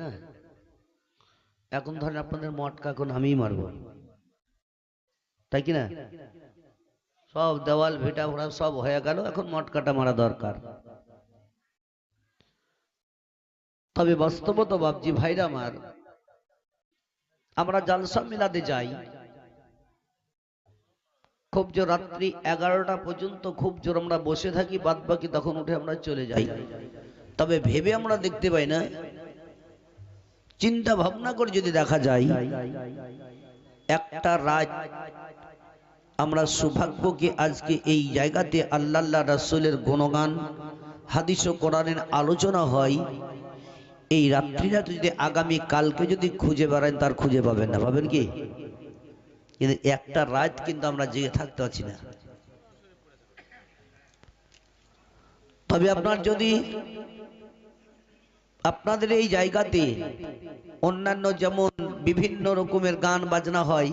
না? এখন ধরেন আপনাদের মটকা এখন আমিই মারবো, তাই কি না? সব দেওয়াল ভিটা ভরা সব হয়ে গেল, এখন মটকাটা মারা দরকার। তবে বাস্তবত বাবজি ভাইরা আমার, আমরা জালসা মিলাতে যাই খুব জোর রাত্রি 11টা পর্যন্ত, খুব জোর আমরা বসে থাকি, বাদ বাকি তখন উঠে আমরা চলে যাই। তবে ভেবে আমরা দেখতে পাই না, চিন্তা ভাবনা করে যদি দেখা যায়, একটা রাত আমরা সৌভাগ্য কি আজকে এই জায়গাতে আল্লাহ রাসূলের গুণগান, হাদিস ও কোরআনের আলোচনা হয়। এই রাত্রিটা যদি আগামী কালকে যদি খুঁজে বেড়ান, তার খুঁজে পাবেন না। পাবেন কি? কিন্তু একটা রাত কিন্তু আমরা জেগে থাকতে পারছি না। তবে আপনার যদি আপনাদের এই জায়গাতে অন্যান্য যেমন বিভিন্ন রকমের গান বাজনা হয়,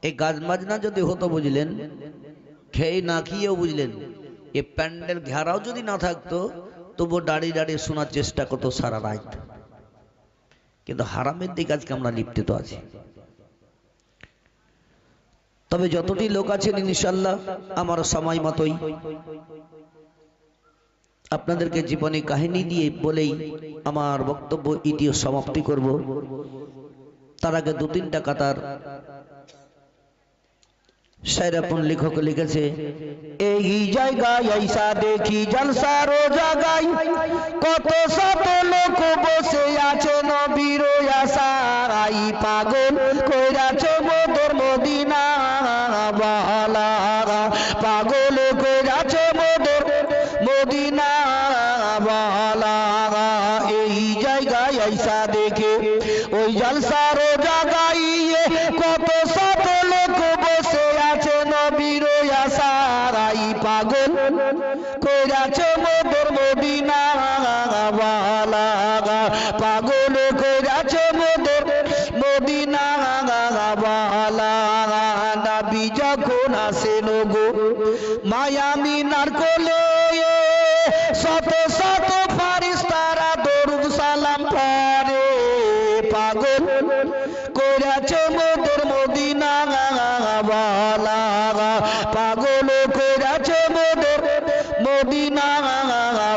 এই গান বাজনা যদি হতো বুঝলেন, খেয়ে না খেয়েও বুঝলেন, এই প্যান্ডেল ঘেরাও যদি না থাকতো, তবু দাঁড়িয়ে দাঁড়িয়ে শোনার চেষ্টা করতো সারা রাত। কিন্তু হারামের দিকে আজকে আমরা লিপ্ত আছি। তবে যতটি লোক আছেন ইনশাআল্লাহ আমার সময় মতোই আপনাদেরকে জীবনী কাহিনী দিয়ে বলেই আমার বক্তব্য ইতিও সমাপ্তি করব। তার আগে 2-3টা কাতার শায়রাপুন লেখক লিখেছে, এই জায়গায় আইসা দেখি জলসা রোজাগাই, কত শত লোক বসে আছে নবীর আশায়, পাগল কইরাছে মোদের মদিনা ওয়ালা, পাগল কইরাছে মোদের মদিনা ওয়ালা। এই জায়গায় আইসা দেখে ওই জলসা রোজাগাই, কত শত লোক বসে আছে নবীর আশায়, পাগল কইরাছে মোদের মদিনা ওয়ালা, পাগল কইরাছে মোদের মদিনা ওয়ালা। নবী যখন আসেন গো মায়ামিনার কোলে, শত শত ফারিস্তারা দরুদ সালাম পড়ে, পাগল কইরাছে মোদের মদিনা ওয়ালা, পাগল কইরাছে মোদের মদিনা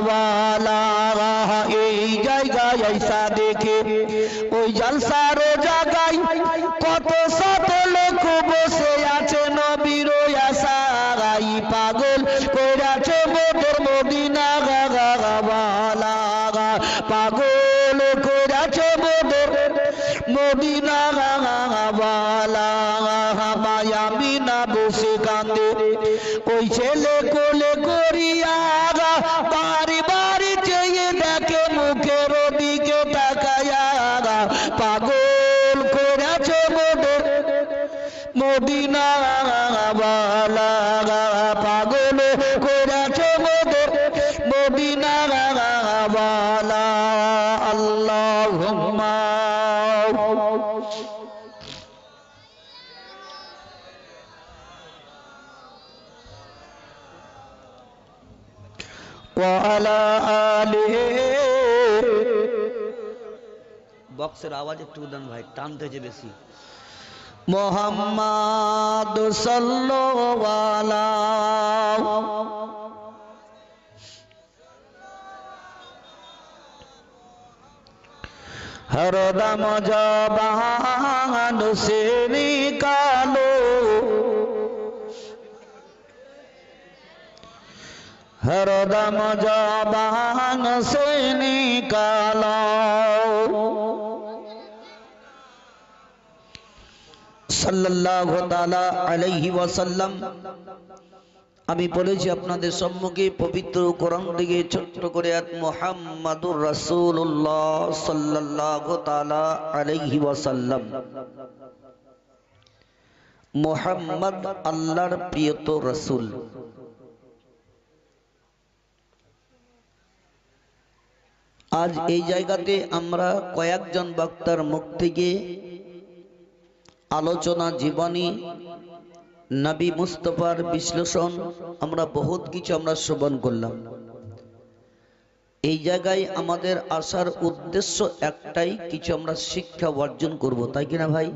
ওয়ালা। এই জায়গায় আইসা দেখে ওই জলসা রোজাগাই, কত শত লোক বসে আছে নবীর আশায়, পাগল কইরাছে মোদের মদিনা ওয়ালা, পাগল কইরাছে মোদের মদিনা ওয়ালা। মায়ামিনা বসে কান্দে ওই ছেলে কোলে করিয়া, বাড়ি বাড়ি চেয়ে দেখে মুখের দিকে তাকায়া, পাগল করেছে মোদের মদিনা ওয়ালা, পাগল করেছে মোদের মদিনা ওয়ালা। আল্লাহুম্মা ওয়ালা আলিহি। বক্সের আওয়াজ একটু দেন ভাই, টানতেছে বেশি। মুহাম্মাদ সাল্লাল্লাহু আলাইহি হরদম জবান সে নিকালো, হরদম জবান সে নিকালো। সাল্লাল্লাহু তাআলা আলাইহি ওয়াসাল্লাম। আমি বলেছি আপনাদের সম্মুখে পবিত্র কোরআন থেকে ছোট্ট করে আয়াত, মুহাম্মাদুর রাসূলুল্লাহ সাল্লাল্লাহু তাআলা আলাইহি ওয়াসাল্লাম। মুহাম্মদ আল্লাহর প্রিয়তম রাসূল। আজ এই জায়গাতে আমরা কয়েকজন বক্তার মুখ থেকে আলোচনা, জীবনী, নবী মুস্তাফার বিশ্লেষণ, আমরা বহুত কিছু আমরা শ্রবণ করলাম। এই জায়গায় আমাদের আসার উদ্দেশ্য একটাই, কিছু আমরা শিক্ষা অর্জন করব, তাই কিনা ভাই?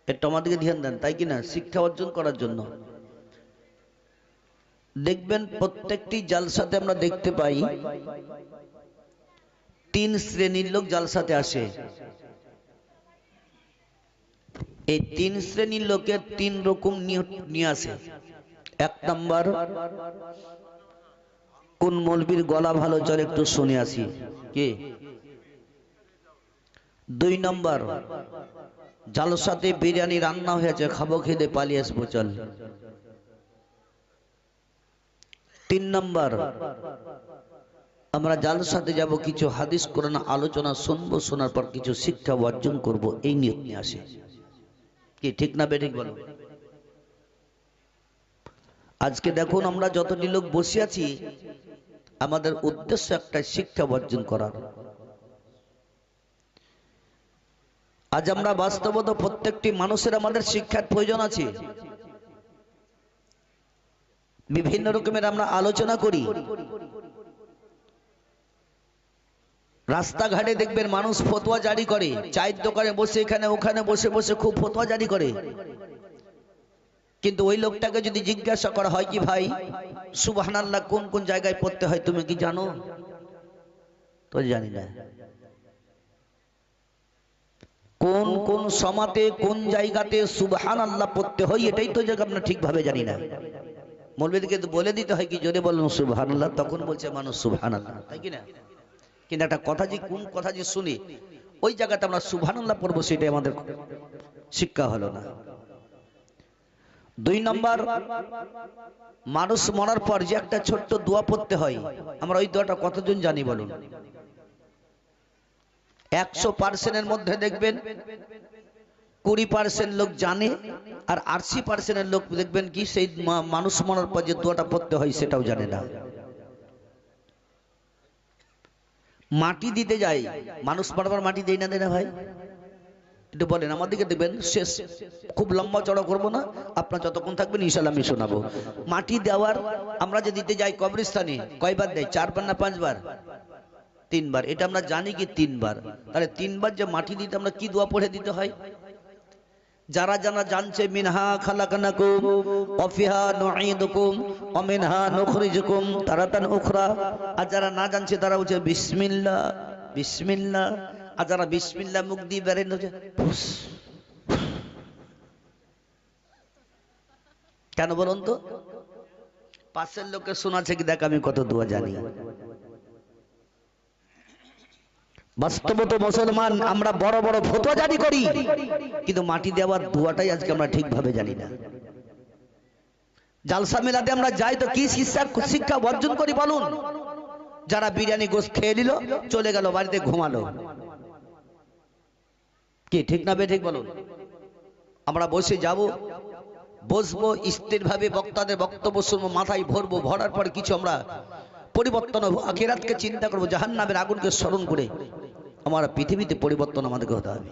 এটা আমাদেরকে ধ্যান দেন, তাই কিনা? শিক্ষা অর্জন করার জন্য। দেখবেন প্রত্যেকটি জালসাতে আমরা দেখতে পাই তিন শ্রেণীর লোক জালসাতে আসে। এই তিন শ্রেণীর লোকের তিন রকম নিয়ে আসে। এক নাম্বার, কোন মৌলবীর গলা ভালো চলে একটু শুনে আসি কে। দুই নাম্বার, জালসাতে বিরিয়ানি রান্না হয়েছে, খাবো, খেতে পালিয়ে আসবো চল। তিন নাম্বার, আমরা জালসাতে যাব, কিছু হাদিস কোরআন আলোচনা শুনবো, শোনার পর কিছু শিক্ষা অর্জন করব, এই নিয়ত নিয়ে আসে। কি ঠিক না বেঠিক বলো? আজকে দেখুন আমরা যতটি লোক বসে আছি, আমাদের উদ্দেশ্য একটা, শিক্ষা অর্জন করার। আজ আমরা বাস্তবত প্রত্যেকটি মানুষের আমাদের শিক্ষার প্রয়োজন আছে। বিভিন্ন রকমের আমরা আলোচনা করি। রাস্তাঘাটে দেখবেন মানুষ ফতোয়া জারি করে, চায়ের দোকানে বসে এখানে ওখানে বসে বসে খুব ফতোয়া জারি করে। কিন্তু ওই লোকটাকে যদি জিজ্ঞাসা করা হয়, কি ভাই সুবহানাল্লাহ কোন কোন জায়গায় পড়তে হয় তুমি কি জানো? তো জানি না। কোন কোন সমাতে কোন জায়গাতে সুবহানাল্লাহ পড়তে হয়, এটাই তো জায়গা আমরা ঠিকভাবে জানি না। মৌলবীদেরকে তো বলে দিতে হয় কি জোরে বলুন সুবহানাল্লাহ, তখন বলছে মানুষ সুবহানাল্লাহ, তাই কি না? কিন্তু একটা কথা যে কোন কথা যে শুনি ওই জায়গাতে আমরা সুবহানাল্লাহ পড়বো, সেটাই আমাদের শিক্ষা হলো না। দুই নম্বর, মানুষ মরার পর যে একটা ছোট্ট দোয়া পড়তে হয়, আমরা ওই দোয়াটা কতজন জানি বলুন? 100% মধ্যে দেখবেন 20% লোক জানে, আর 80% লোক দেখবেন কি সেই মানুষ মরার পর যে দোয়াটা পড়তে হয় সেটাও জানে না। মাটি দিতে যায়, মানুষ বারবার মাটি দেয় না, দেয় না ভাই? একটু বলেন আমাদেরকে, দেবেন শেষ, খুব লম্বা চড়া করবো না, আপনার যতক্ষণ থাকবেন ইনশাআল্লাহ আমি শোনাবো। মাটি দেওয়ার আমরা যে দিতে যাই কবরস্থানে, কয়বার দেয়? 4 বার না 5 বার? 3 বার। এটা আমরা জানি কি 3 বার। তাহলে 3 বার যে মাটি দিতে আমরা কি দোয়া পড়ে দিতে হয়? যারা যারা জানছে, মিনহা খালাকনাকুম ওয়া ফিহা নুঈদুকুম ওয়া মিনহা নুখরিজুকুম তারাতান উখরা। আর যারা না জানছে তারা বলছে বিসমিল্লাহ বিসমিল্লাহ। আর যারা বিসমিল্লাহ মুখ দিয়ে বেরেন হচ্ছে কেন বলুন তো? পাশের লোককে শোনাচ্ছে কি দেখ আমি কত দোয়া জানি। বাস্তবত মুসলমান আমরা বড় বড় ফতোয়া জারি করি, কিন্তু মাটি দেওয়ার দোয়াটাই আজকে আমরা ঠিকভাবে জানি না। জালসা মেলাতে আমরা যাই তো কি শিক্ষা অর্জন করি বলুন? যারা বিরিয়ানি গোশত খেয়ে নিল, চলে গেল বাড়িতে ঘুমালো, কি ঠিক না বে ঠিক বলুন? আমরা বসে যাব, বসবো স্থির ভাবে, বক্তাদের বক্তব্য শুনবো, মাথায় ভরবো, ভরার পর কিছু আমরা পরিবর্তন হবো, আখিরাতকে চিন্তা করবো, জাহান্নামের আগুনকে স্মরণ করে আমার পৃথিবীতে পরিবর্তন আমাদেরকে হতে হবে।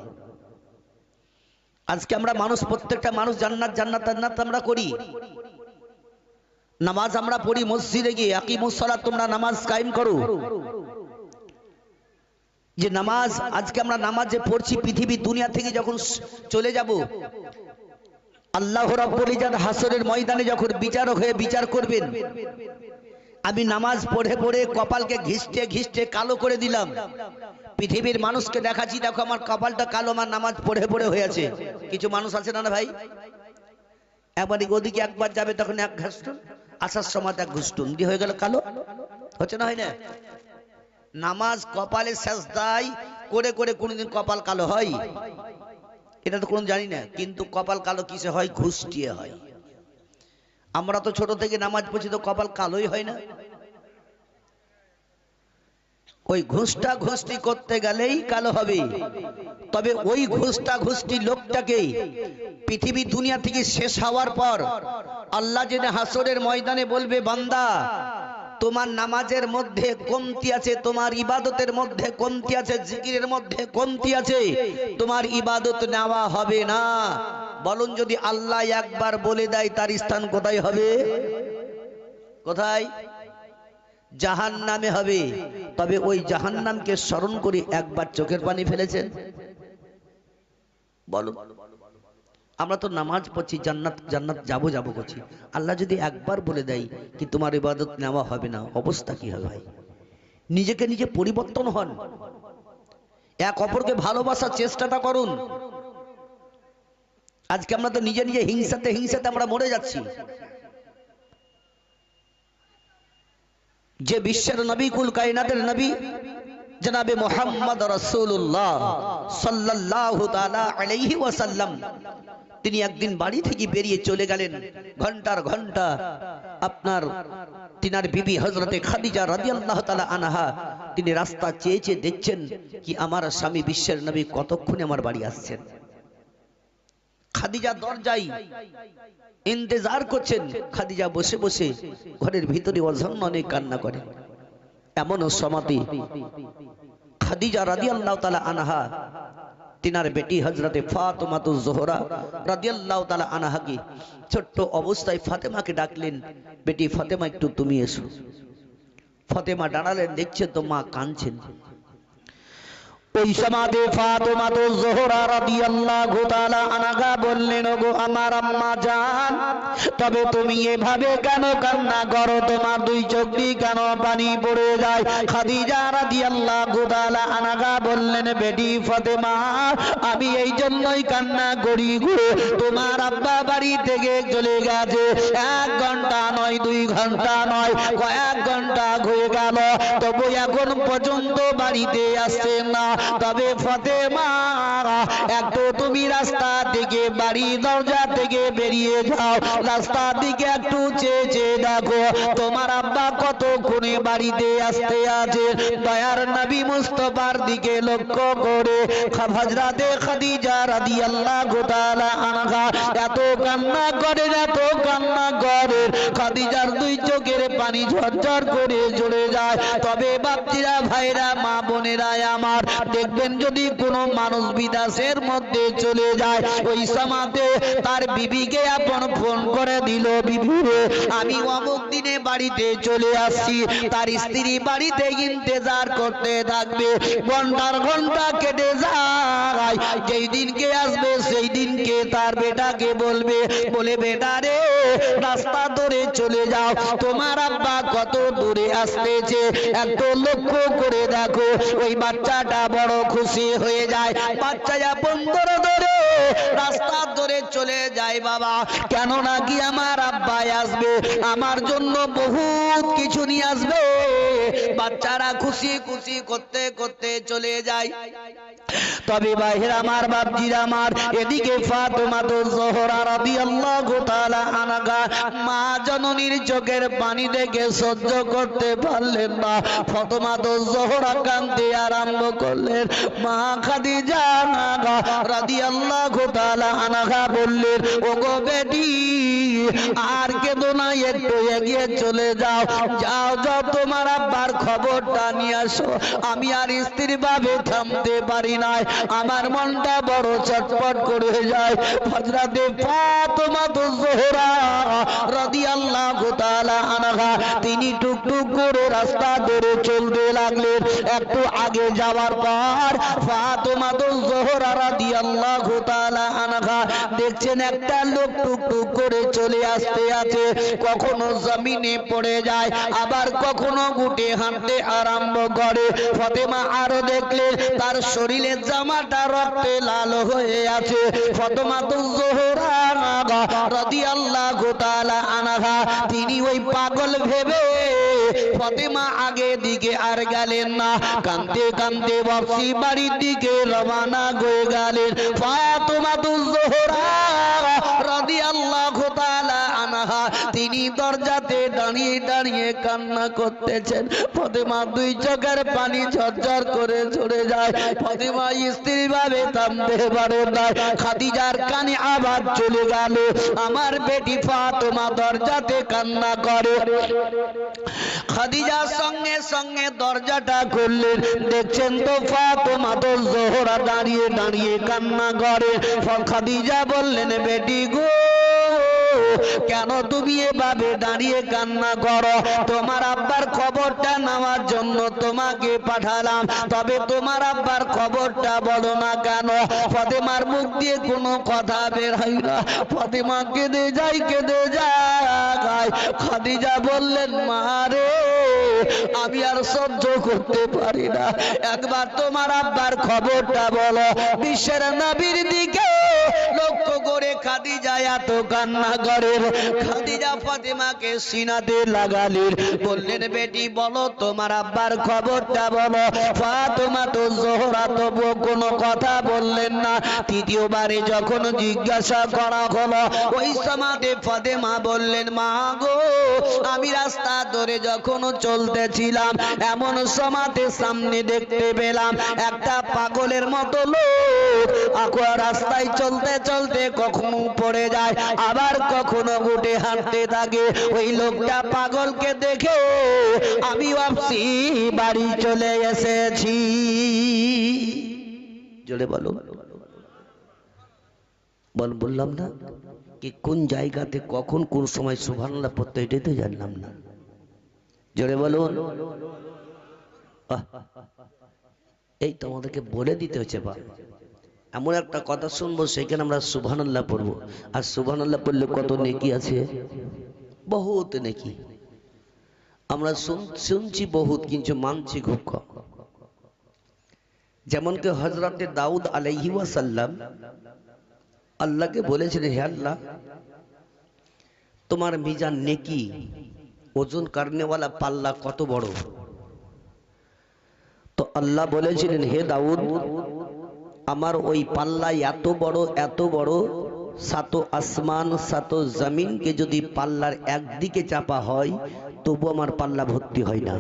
আজকে আমরা মানুষ, প্রত্যেকটা মানুষ জান্নাত জান্নাত জান্নাত আমরা করি। নামাজ আমরা পড়ি মসজিদে গিয়ে, আকিমুস সালাত, তোমরা নামাজ কায়েম করো। যে নামাজ আজকে আমরা নামাজ যে পড়ছি, পৃথিবী দুনিয়া থেকে যখন চলে যাব, আল্লাহ রাব্বুল ইজ্জত হাসরের ময়দানে যখন বিচারক হয়ে বিচার করবেন, আমি নামাজ পড়ে পড়ে কপালকে ঘিষ্টে ঘিষ্টে কালো করে দিলাম, পৃথিবীর মানুষকে দেখাচ্ছি দেখো আমার কপালটা কালো, আমার নামাজ পড়ে পড়ে হয়েছে। কিছু মানুষ আছে না ভাই, একবার ওদিকে একবার যাবে তখন এক ঘাসটুন, আসার সময় এক ঘুষ্টুন দিয়ে হয়ে গেল কালো, হচ্ছে না হয় না? নামাজ কপালে সেজদায় করে করে কোনদিন কপাল কালো হয়? এটা তো কোন জানি না, কিন্তু কপাল কালো কিসে হয়? ঘুষ দিয়ে হয়। আমরা তো ছোট থেকে নামাজ পড়ছি, তো কপাল কালোই হয় না? ওই ঘুষটা ঘুষটি করতে গেলেই কালো হবে। তবে ওই ঘুষটা ঘুষটি লোকটাকে পৃথিবী দুনিয়া থেকে শেষ হওয়ার পর আল্লাহ জেনে হাসরের ময়দানে বলবে, বান্দা তোমার নামাজের মধ্যে কমতি আছে, তোমার ইবাদতের মধ্যে কমতি আছে, জিকিরের মধ্যে কমতি আছে, তোমার ইবাদত নেওয়া হবে না। বলুন যদি আল্লাহ একবার বলে দেয় তার স্থান কোথায় হবে? কোথায়? জাহান্নামে হবে, তবে ওই জাহান্নামকে স্মরণ করে একবার চোখের পানি ফেলেছেন? বলো। আমরা তো নামাজ পড়ছি, জান্নাত জান্নাত যাবো যাবো করছি, আল্লাহ যদি একবার বলে দেয় কি তোমার ইবাদত নেওয়া হবে না, অবস্থা কি হবে ভাই? নিজেকে নিজে পরিবর্তন হন, এক অপরকে ভালোবাসার চেষ্টাটা করুন। আজকে আমরা তো নিজে নিজে হিংসাতে হিংসাতে আমরা মরে যাচ্ছি। যে বিশ্বের নবী, কুল কায়নাতের নবী জনাবে মুহাম্মদ রাসূলুল্লাহ সাল্লাল্লাহু তাআলা আলাইহি ওয়াসাল্লাম, তিনি একদিন বাড়ি থেকে বেরিয়ে চলে গেলেন। ঘন্টার ঘন্টা আপনার তিনার বিবি হযরতে খাদিজা রাদিয়াল্লাহু তাআলা আনহা তিনি রাস্তা চেয়ে চেয়ে দেখছেন কি আমার স্বামী বিশ্বের নবী কতক্ষণে আমার বাড়ি আসছেন। খাদিজা দরজায় ইন্তজার করছেন, খাদিজা বসে বসে ঘরের ভিতরে অঝন্যনে কান্না করে। এমন সমাতি খাদিজা রাদিয়াল্লাহু তাআলা আনহা তিনার বেটি হযরতে ফাতেমাতুজ জোহরা রাদিয়াল্লাহু তাআলা আনহাকে ছোট্ট অবস্থায় ফাতেমাকে ডাকলেন, বেটি ফাতেমা একটু তুমি এসো। ফাতেমা দাঁড়ালেন, দেখছে তো মা কাঁদছেন। ওই সমাধে ফাতেমাতুজ জোহরা রাদিয়াল্লাহু তাআলা আনহা বললেন, ওগো আমার আম্মা জান, তবে তুমি এভাবে কেন কান্না করো? তোমার দুই চোখ দিয়ে কেন পানি পড়ে যায়? খাদিজা রাদিয়াল্লাহু তাআলা আনহা বললেন, বেটি ফাতেমা, আমি এই জন্যই কান্না করি গো, তোমার আব্বা বাড়ি থেকে চলে গেছে, 1 ঘন্টা নয়, 2 ঘন্টা নয়, কয়েক ঘন্টা হয়ে গেল, তবু এখন পর্যন্ত বাড়িতে আসছেন না। তবে ফাতেমা, একটু তুমি রাস্তা থেকে, বাড়ি দরজা থেকে বেরিয়ে যাও, রাস্তা দিকে একটু চেয়ে চেয়ে দেখো তোমার আব্বা কতক্ষণে বাড়িতে আসতে আছে। দয়ার নবী মুস্তাফার দিকে লক্ষ্য করে হযরতে খাদিজা রাদিয়াল্লাহু তাআলা আনহা এত কান্না করে, এত কান্না করে, খাদিজার দুই চোখের পানি ঝরঝর করে ঝরে যায়। তবে বাপজিরা, ভাইরা, মা বোনেরা আমার, দেখবেন যদি কোনো মানুষ বিদেশের মধ্যে চলে যায়, ওই সমাতে তার বিবিকে আপন ফোন করে দিল, বিবি রে আমি অমুক দিনে বাড়িতে চলে আসছি, তার স্ত্রী বাড়িতে ইন্তজার করতে থাকবে, ঘন্টার ঘন্টা কেটে যায়, যেই দিনকে আসবে সেই দিনকে তার বেটাকে বলবে, বলে বেটা রে রাস্তা ধরে চলে যাও, তোমার আব্বা কত দূরে আসতেছে একটু লক্ষ্য করে দেখো। ওই বাচ্চাটা বড় খুশি হয়ে যায়, বাচ্চা যা বন্ধর ধরে রাস্তা ধরে চলে যায়। বাবা, কেন নাকি আমার আব্বা আসবে, আমার জন্য বহুত কিছু নিয়ে আসবে। বাচ্চারা খুশি খুশি করতে করতে চলে যায়। তবে বাহির আমার, বাপজিরা আমার, এদিকে ফাতেমাতুজ জোহরা রাদিয়াল্লাহু তাআলা আনহা মা জননীর চোখের পানি দেখে সহ্য করতে পারলেন না। ফাতেমাতুজ জোহরা কাঁদতে আরম্ভ করলেন। মা খাদিজা রাদিয়াল্লাহু তাআলা আনহা বললেন, ওগো বেটি আর কেঁদো না, একটু এগিয়ে চলে যাও, যাও যাও তোমার আব্বার খবরটা নিয়ে আসো। আমি আর স্ত্রী ভাবে থামতে পারি না, আমার মনটা বড় চটপট করে যায়। হযরতে ফাতেমাতুজ জোহরা রাদিয়াল্লাহু তাআলা আনহা তিনি টুকটুক করে রাস্তা ধরে চলতে লাগলেন। একটু আগে যাওয়ার পর ফাতেমাতুজ জোহরা রাদিয়াল্লাহু তাআলা আনহা দেখছেন একটা লোক টুকটুক করে চলে আসতে আছে, কখনো জমিনে পড়ে যায়, আবার কখনো গুটে হাঁটতে আরম্ভ করে। ফাতেমা আরো দেখলেন তার শরীরের জামাটা রক্তে লাল হয়ে আছে। ফাতেমাতুজ জোহরা রাদিয়াল্লাহু তাআলা আনহা তিনি ওই পাগল ভেবে ফাতেমা আগে দিকে আর গেলেন না, কাঁদতে কাঁদতে বাপসি বাড়ির দিকে রওনা হয়ে গেলেন। ফাতেমাতুজ জোহরা রাদিয়াল্লাহু তাআলা আনহা তিনি দরজাতে দাঁড়িয়ে দাঁড়িয়ে কান্না করতেছেন। ফাতেমা দুই চোখের পানি ঝরঝর করে ঝরে যায়। ফাতেমা স্ত্রী ভাবে থামতে পারে না। খাদিজার কানে আবার চলে গেল, আমার বেটি ফাতেমা দরজাতে কান্না করে। খাদিজা সঙ্গে সঙ্গে দরজাটা খুললেন, দেখছেন তো ফাতেমাতুজ জোহরা দাঁড়িয়ে দাঁড়িয়ে কান্না করে। খাদিজা বললেন, বেটি গো কেন তুমি এভাবে দাঁড়িয়ে কান্না করো? তোমার আব্বার খবরটা নেওয়ার জন্য তোমাকে পাঠালাম, তবে তোমার আব্বার খবরটা বলো না কেন? ফাতেমার মুখ দিয়ে কোনো কথা বের হয় না। ফাতেমা কেঁদে যায়, কেঁদে যায়। খাদিজা বললেন, মা রে, আমি আর সহ্য করতে পারি না, একবার তোমার আব্বার খবরটা বলো। বিশ্বের নবীর দিকে লক্ষ্য করে খাদিজা এত কান্না করে। খাদিজা ফাতেমাকে সিনাতে লাগালেন, বললেন, বেটি বলো তোমার আব্বার খবরটা বলো। ফাতেমা তো জোহরা তবু কোনো কথা বললেন না। তৃতীয়বারে যখন জিজ্ঞাসা করা হলো, ওই সময়তে ফাতেমা বললেন, মা গো, আমি রাস্তা ধরে যখন চলতেছিলাম, এমন সময়তে সামনে দেখতে পেলাম একটা পাগলের মতো লোক রাস্তায় চলতে চলতে কখনো পড়ে যায়, আবার কখনো উঠে হাঁটতে থাকে। ওই লোকটা পাগলকে দেখে আমি ভাবছি বাড়ি চলে এসেছি। জোরে বলো। বললাম না কি কোন জায়গাতে কখন কোন সময় সুবহানাল্লাহ পড়তে, এটাই তো জানলাম না। জোরে বলুন। এই তো আমাদেরকে বলে দিতে হচ্ছে, বা এমন একটা কথা শুনবো সেখানে আমরা সুবহানাল্লাহ পড়বো। আর সুবহানাল্লাহ পড়লে কত নেকি আছে, বহুত নেকি। আমরা শুনছি বহুত, কিন্তু মানছি খুব কম। যেমন কি হযরতে দাউদ আলাইহি ওয়াসাল্লাম আল্লাহকে বলেছিলেন, হে আল্লাহ, তোমার মিজান নেকি ওজন করনেওয়ালা পাল্লা কত বড়? তো আল্লাহ বলেছিলেন, হে দাউদ, আমার ওই পাল্লা এত বড়, এত বড়, সাতো আসমান সাতো জমিনকে যদি পাল্লার একদিকে চাপা হয় তবু আমার পাল্লা ভর্তি হয় না।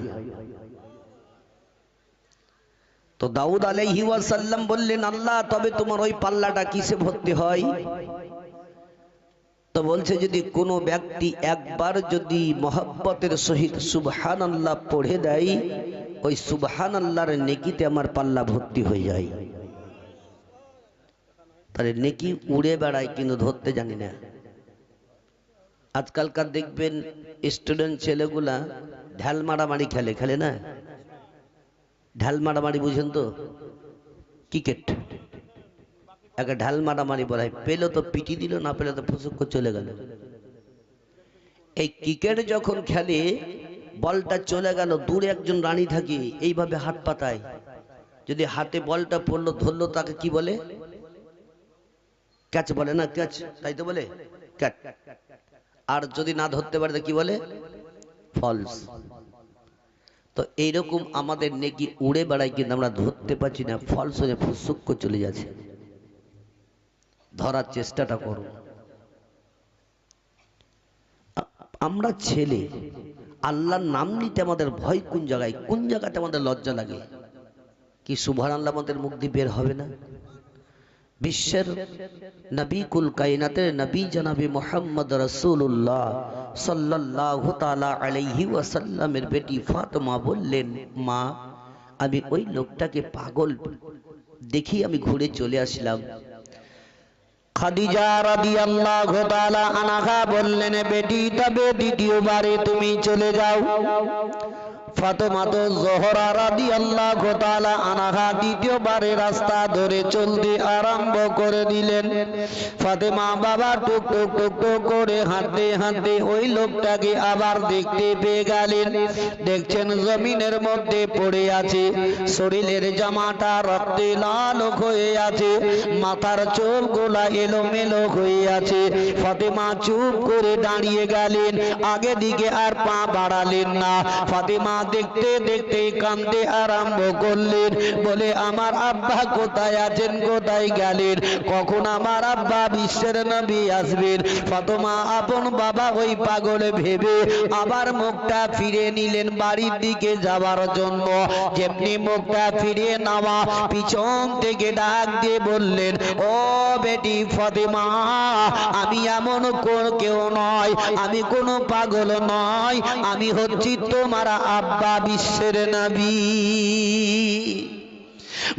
তো দাউদ আলাইহি ওয়াসাল্লাম বললেন, আল্লাহ, তবে তোমার ওই পাল্লাটা কিসে ভর্তি হয়? তো বলছে, যদি কোনো ব্যক্তি একবার যদি মহব্বতের সহিত সুবহানাল্লাহ পড়ে দেয়, ওই সুবহানাল্লাহর নেকিতে আমার পাল্লা ভর্তি হয়ে যায়। তাহলে নেকি উড়ে বেড়ায়, কিন্তু ধরতে জানি না। আজকালকার দেখবেন স্টুডেন্ট ছেলেগুলা ঢাল মারামারি খেলে না? ঢাল মারামারি বুঝেন তো? ক্রিকেট, একে ঢাল মারামারি বলা হয়। পেলো তো পিটি দিল, না পেলে তো ফুসুক করে চলে গেল। এই ক্রিকেট যখন খেলে, বলটা চলে গেল, দূরে একজন রানী থাকে, এইভাবে হাত পাতায়, যদি হাতে বলটা পড়লো, ধরলো, তাকে কি বলে? ক্যাচ বলে না? ক্যাচ, তাই তো বলে ক্যাচ। আর যদি না ধরতে পারে কি বলে? ফলস। তো এইরকম আমাদের নেকি উড়ে বেড়ায়, কিন্তু আমরা ধরতে পারছি না, ফলস হয়ে ফুসুক করে চলে যাচ্ছে। ধরার চেষ্টাটা করুন। আমরা ছেলে, আল্লাহর নাম নিতে আমাদের ভয় কোন জায়গায়, কোন জায়গাতে আমাদের লজ্জা লাগে? কি সুবহানাল্লাহ আমাদের মুখ দিয়ে বের হবে না? বিশ্বের নবী, কুল কায়নাতের নবী জনাবে মুহাম্মদ রাসূলুল্লাহ সাল্লাল্লাহু তাআলা আলাইহি ওয়াসাল্লামের বেটি ফাতেমা বললেন, মা, আমি ওই লোকটাকে পাগল দেখি আমি ঘুরে চলে আসলাম। খাদিজা রাদিয়াল্লাহু তাআলা আনহা বললেন, বেটি, তবে দ্বিতীয়বারে তুমি চলে যাও। ফাতেমা তো জোহরা রাদিয়াল্লাহু তাআলা আনহা দ্বিতীয়বারে রাস্তা ধরে চলতে আরম্ভ করে দিলেন। ফাতেমা বাবা টুক টুক টুক টুক করে হাঁটতে হাঁটতে ওই লোকটাকে আবার দেখতে পেয়ে গেলেন। দেখছেন জমিনের মধ্যে পড়ে আছে, শরীরের জামাটা রক্তে লাল হয়ে আছে, মাথার চুলগুলা এলোমেলো হয়ে আছে। ফাতেমা চুপ করে দাঁড়িয়ে গেলেন, আগে দিকে আর পা বাড়ালেন না। ফাতেমা দেখতে দেখতে কাঁদতে আরম্ভ করলেন, বলে, আমার আব্বা কোথায় আছেন, কোথায় গেলেন, কখন আমার আব্বা বিশ্বের নবী আসবেন? ফাতেমা আপন বাবা ওই পাগল ভেবে আবার মুখটা ফিরে নিলেন বাড়ির দিকে যাওয়ার জন্য। যেমনি মুখটা ফিরিয়ে নেওয়া, পিছন থেকে ডাক দিয়ে বললেন, ও বেটি ফাতেমা, আমি এমন কেউ নয়, আমি কোনো পাগল নয়, আমি হচ্ছি তোমার আব্বা বিশ্বের নবী।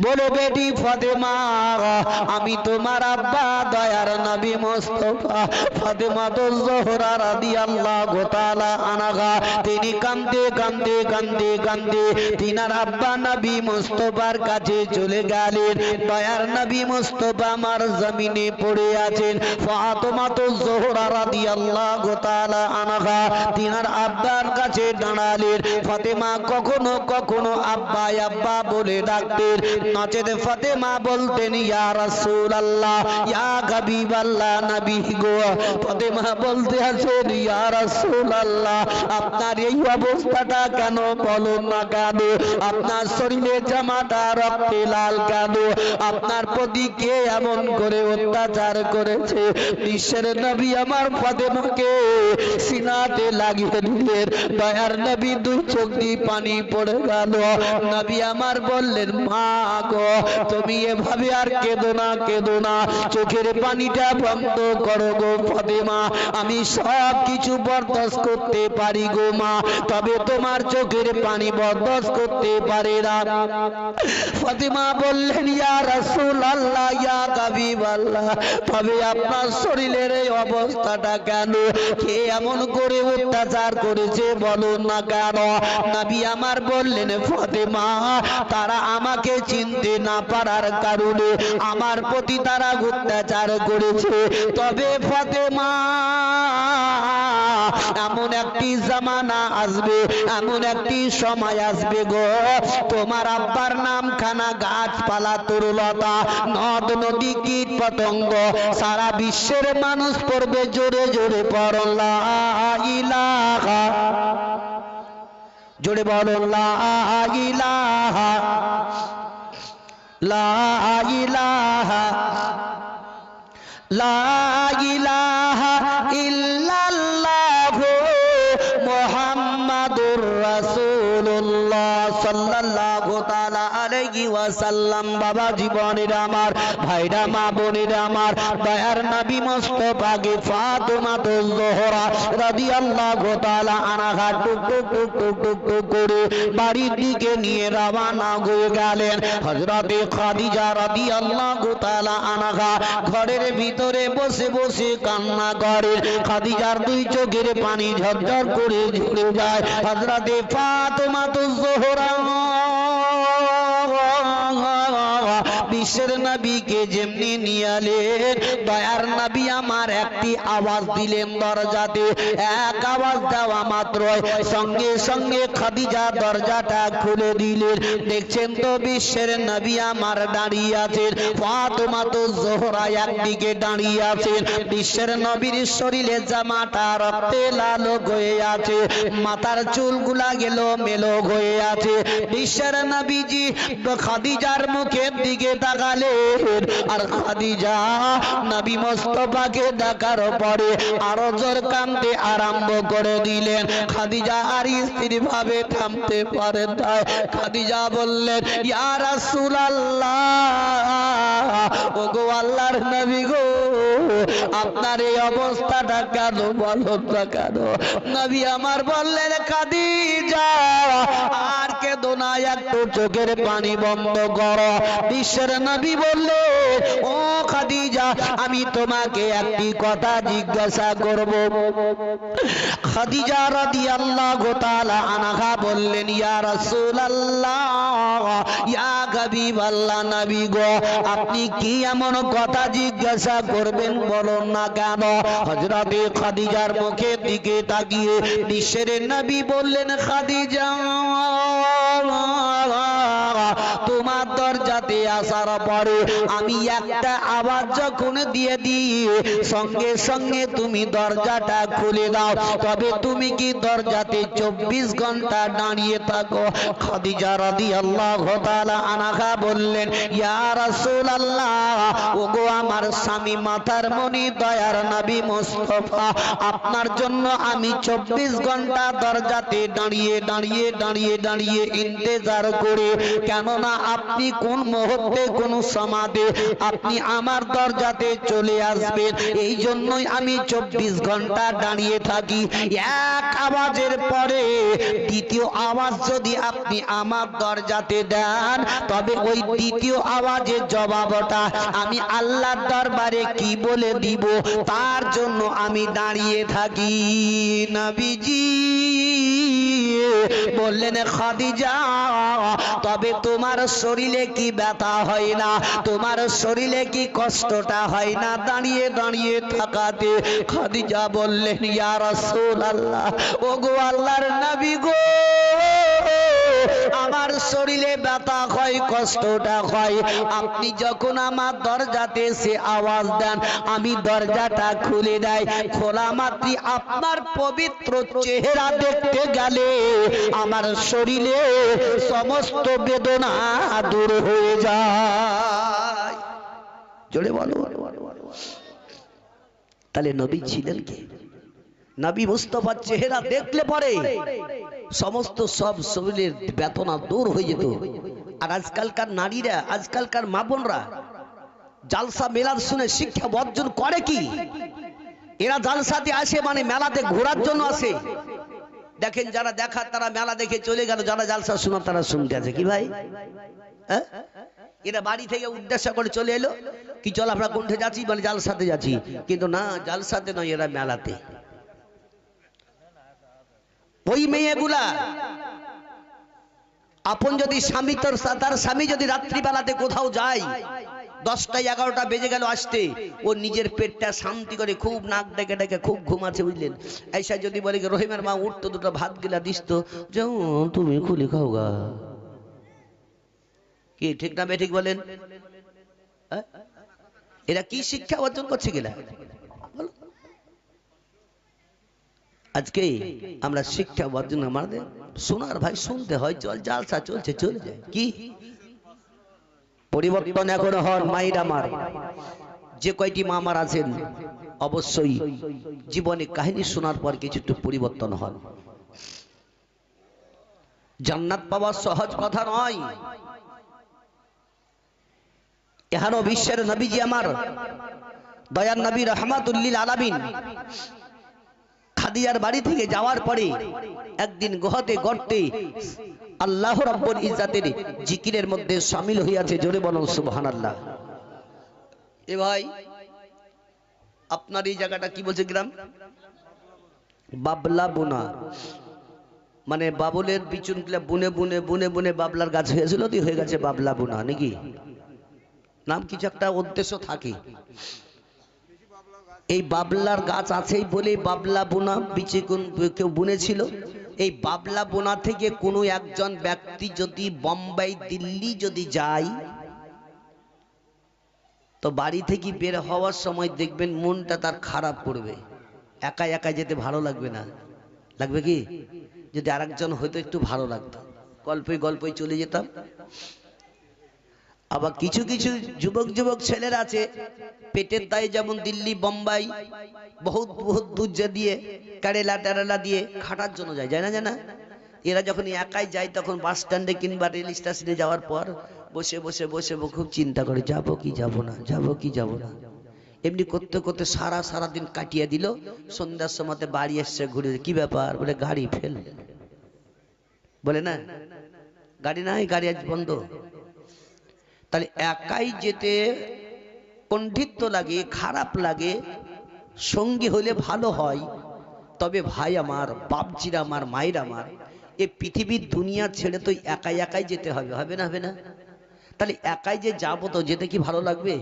বলে বেটি ফাতেমা আমি তোমার আব্বা দয়ার নবী মুস্তাফা ফাতেমাতুল জোহরা রাদিয়াল্লাহু তাআলা আনহা তিনি কাঁদতে কাঁদতে কাঁদতে কাঁদতে তিনার আব্বা নবী মুস্তাফার কাছে চলে গেলেন। দয়ার নবী মুস্তাফা আমার জমিনে পড়ে আছেন। ফাতেমাতুল জোহরা রাদিয়াল্লাহু তাআলা আনহা তিনার আব্বার কাছে দাঁড়ালেন। ফাতেমা কখনো কখনো আব্বা আব্বা বলে ডাকতেন, নচেত ফাতেমা বলতেন ইয়া রাসূলুল্লাহ ইয়া হাবিবাল্লাহ নবী গো। ফাতেমা বলতে আছেন ইয়া রাসূলুল্লাহ আপনার এই অবস্থাটা কেন বলুন না কেন? আপনার শরীরে জামাটা রক্তে লাল কেন? আপনার প্রতি কে এমন করে অত্যাচার করেছে? বিশ্বের নবী আমার ফাতেমাকে সিনাতে লাগিয়ে দিলেন। দয়ার নবী দুই চোখ দিয়ে পানি পড়ে গেল। নবী আমার বললেন মা গো তুমি এভাবে আর কেঁদো না কেঁদো না, চোখের পানিটা বন্ধ করো গো ফাতেমা, আমি সব কিছু বরদাস্ত করতে পারি গো মা, তবে তোমার চোখের পানি বরদাস্ত করতে পারে না। ফাতেমা বললেন ইয়া রাসূলুল্লাহ ইয়া হাবিবাল্লাহ তবে আপনার শরীরের এই অবস্থাটা কেন? কে এমন করে অত্যাচার করেছে বলুন না কেন? নবী আমার বললেন ফাতেমা তারা আমাকে চিনতে না পারার কারণে আমার প্রতি তারা অত্যাচার করেছে। তবে ফাতেমা এমন একটি জামানা আসবে, এমন একটি সময় আসবে গো তোমার আব্বার নাম খানা গাছপালা তরুলতা নদ নদী কীট পতঙ্গ সারা বিশ্বের মানুষ পড়বে জোরে জোরে পড়ো লা ইলাহা, জোরে বলো লা ইলাহা লা ইলাহা লা ইলাহা ইল্লাল্লাহু মুহাম্মাদুর রাসূলুল্লাহ সাল্লাল্লাহু তাআলা আলাইহি ওয়াসাল্লাম। বাবা জীবনের আমার ভাইরা মা বোনের আমার দয়ার নবী মুস্তাফাকে ফাতেমাতুল জোহরা রাদিয়াল্লাহু তাআলা আনহা টুক টুক টুক টুক টুক টুক করে বাড়ির দিকে নিয়ে রওনা হয়ে গেলেন। হযরতে খাদিজা রাদিয়াল্লাহু তাআলা আনহা ঘরের ভিতরে বসে বসে কান্না করেন। খাদিজার দুই চোখের পানি ঝরঝর করে ঝরে যায়। হযরতে ফাতেমাতুল জোহরা বিশ্বের নবীকে যেমনি নিয়ে এলেন দয়ার নবী আমার একটি আওয়াজ দিলেন দরজাতে। এক আওয়াজ দেওয়া মাত্রই সঙ্গে সঙ্গে খাদিজা দরজাটা খুলে দিলেন। দেখছেন তো বিশ্বের নবী আমার দাঁড়িয়ে আছেন, ফাতেমাতুল জোহরা একদিকে দাঁড়িয়ে আছেন। বিশ্বের নবীর শরীরে জামাটা রক্তে লাল হয়ে আছে, মাথার চুলগুলা গেল মেলো হয়ে আছে। বিশ্বের নবীজি খাদিজার মুখের দিকে তাকালেন আর খাদিজা নবী মুস্তাফাকে দেখার পরে আরো জোর কাঁদতে আরম্ভ করে দিলেন। খাদিজা আর স্থির ভাবে থামতে পারেন না। খাদিজা বললেন ইয়া রাসূলুল্লাহ ওগো আল্লাহর নবী গো আপনার এই অবস্থাটা কেন বলো না কেন? নবী আমার বললেন খাদিজা আর কেঁদো না, একটু চোখের পানি বন্ধ করো। বিশ্বের নবী বললেন ও খাদিজা আমি তোমাকে একটি কথা জিজ্ঞাসা করব। খাদিজা রাদিয়াল্লাহু তাআলা আনহা বললেন ইয়া রাসূলুল্লাহ ইয়া হাবিবাল্লাহ নবী গো আপনি কি এমন কথা জিজ্ঞাসা করবেন বলুন না কেন? হযরতে খাদিজার মুখের দিকে তাকিয়ে বিশ্বের নবী বললেন খাদিজা তোমার দরজাতে আসার পরে আমি একটা আওয়াজ যখন দিয়ে দিই সঙ্গে সঙ্গে তুমি দরজাটা খুলে দাও, তবে তুমি কি দরজাতে 24 ঘন্টা দাঁড়িয়ে থাকো? খাদিজা রাদিয়াল্লাহু তাআলা আনহা বললেন ইয়া রাসূলুল্লাহ ওগো আমার স্বামী মাথার মনি দয়ার নবী মুস্তাফা আপনার জন্য আমি 24 ঘন্টা দরজাতে দাঁড়িয়ে দাঁড়িয়ে দাঁড়িয়ে দাঁড়িয়ে ইন্তজার করি, কেননা আপনি কোন মুহূর্তে কোন সমাদে আপনি আমার দরজাতে চলে আসবেন। এই জন্যই আমি 24 ঘন্টা দাঁড়িয়ে থাকি। এক আওয়াজের পরে দ্বিতীয় আওয়াজ যদি আপনি আমার দরজাতে দেন, তবে ওই দ্বিতীয় আওয়াজের জবাবটা আমি আল্লাহর দরবারে কি বলে দিব, তার জন্য আমি দাঁড়িয়ে থাকি। নবীজি বললেন, খাদিজা তবে তোমার শরীরে কি ব্যথা হয় না, তোমার শরীরে কি কষ্টটা হয় না দাঁড়িয়ে দাঁড়িয়ে থাকাতে? খাদিজা বললেন, ইয়া রাসূলুল্লাহ, ওগো আল্লাহর নবী গো, আমার শরীরে ব্যথা হয়, কষ্টটা হয়। আপনি যখন আমার দরজাতে এসে আওয়াজ দেন, আমি দরজাটা খুলে দেয়। খোলা মাত্রই আপনার পবিত্র চেহারা দেখতে গেলে আমার শরীরে সমস্ত বেদনা দূর হয়ে যায়। জোরে বলো। তাহলে নবী ছিলেন কে? নবী মুস্তাফার চেহারা দেখলে পরে সমস্ত সব শরীরের বেদনা দূর হয়ে যেত। আর আজকালকার নারীরা, আজকালকার মা বোনরা জালসা মেলাদ শুনে শিক্ষা বর্জন করে কি? এরা জালসাতে আসে মানে মেলাতে ঘোরার জন্য আসে। দেখেন যারা দেখার তারা মেলা দেখে চলে গেল, যারা জালসা শোনার তারা শুনতে আছে। কি ভাই, এরা বাড়ি থেকে উদ্দেশ্য করে চলে এলো কি, চল আমরা কোনটা যাচ্ছি, মানে জালসাতে যাচ্ছি। কিন্তু না, জালসাতে নয়, এরা মেলাতে। ওই মেয়েগুলা আপন যদি স্বামী, তার স্বামী যদি রাত্রিবেলাতে কোথাও যায়, 10টা 11টা বেজে গেল আসতে, ও নিজের পেটটা শান্তি করে খুব নাক ডেকে ডেকে খুব ঘুমাচ্ছে, বুঝলেন? ऐसा যদি বলে রহিমের মা উঠতো, দুটো ভাত গিলা দিস তো, যাও তুমি খুলি খাও গা। কি ঠিক না বেঠিক বলেন? এরা কি শিক্ষা অর্জন করছে গেলা? আজকে আমরা শিক্ষা অর্জন আমাদের শোনার ভাই শুনতে হয়, চল জালসা চলছে চলে যায়। কি পরিবর্তন এখন হন মায়ের আমার, যে কয়টি মা আমার আছেন অবশ্যই জীবনে কাহিনী শোনার পর কিছু একটু পরিবর্তন হন। জান্নাত পাওয়া সহজ কথা নয়। এখানে বিশ্বের নবীজি আমার দয়ার নবী রাহমাতুল লিল আলামিন খাদিজার বাড়ি থেকে যাওয়ার পরে একদিন গুহাতে গর্তে আল্লাহ রাব্বুল ইজ্জাতের জিকিরের মধ্যে শামিল হইয়াছে। জোরে বলুন সুবহানাল্লাহ। এ ভাই, আপনার এই জায়গাটা কি বলছে গ্রাম? বাবলা বোনা, মানে বাবুলের বিচুনগুলা বুনে বুনে বুনে বুনে বাবলার গাছ হয়েছিল, তো হয়ে গেছে বাবলা বোনা নাকি? নাম কিছু একটা উদ্দেশ্য থাকে। এই বাবলার গাছ আছেই বলে বাবলা বোনা বিচে কেউ বুনেছিল। এই বাবলা বোনা থেকে কোনো একজন ব্যক্তি যদি বোম্বাই দিল্লি যদি যায়, তো বাড়ি থেকে বের হওয়ার সময় দেখবেন মনটা তার খারাপ করবে। একা একা যেতে ভালো লাগবে না। লাগবে কি? যদি আরেকজন হয়তো একটু ভালো লাগতো, গল্পে গল্পে চলে যেতাম। আবার কিছু কিছু যুবক যুবক ছেলেরা আছে পেটের দায়ে যেমন দিল্লি বোম্বাই বহুত বহুত দূর দিয়ে কেরালা টেরালা দিয়ে খাটার জন্য যায়, যায় না জানা? এরা যখন একাই যায় তখন বাস স্ট্যান্ডে কিংবা রেল স্টেশনে যাওয়ার পর বসে বসে বসে খুব চিন্তা করে, যাব কি যাব না, যাব কি যাব না। এমনি করতে করতে সারা দিন কাটিয়ে দিল। সন্ধ্যার সময় বাড়ি এসছে ঘুরে, কি ব্যাপার? বলে গাড়ি ফেল। বলে না গাড়ি নাই, গাড়ি আজ বন্ধ। তাহলে একাই যেতে কণ্ঠিত্য লাগে, খারাপ লাগে। সঙ্গী হলে ভালো হয়। তবে ভাই আমার, বাপজিরা আমার, মায়ের আমার, এই পৃথিবীর দুনিয়া ছেড়ে তো একাই একাই যেতে হবে, হবে না? হবে না? তাহলে একাই যে যাবো, তো যেতে কি ভালো লাগবে?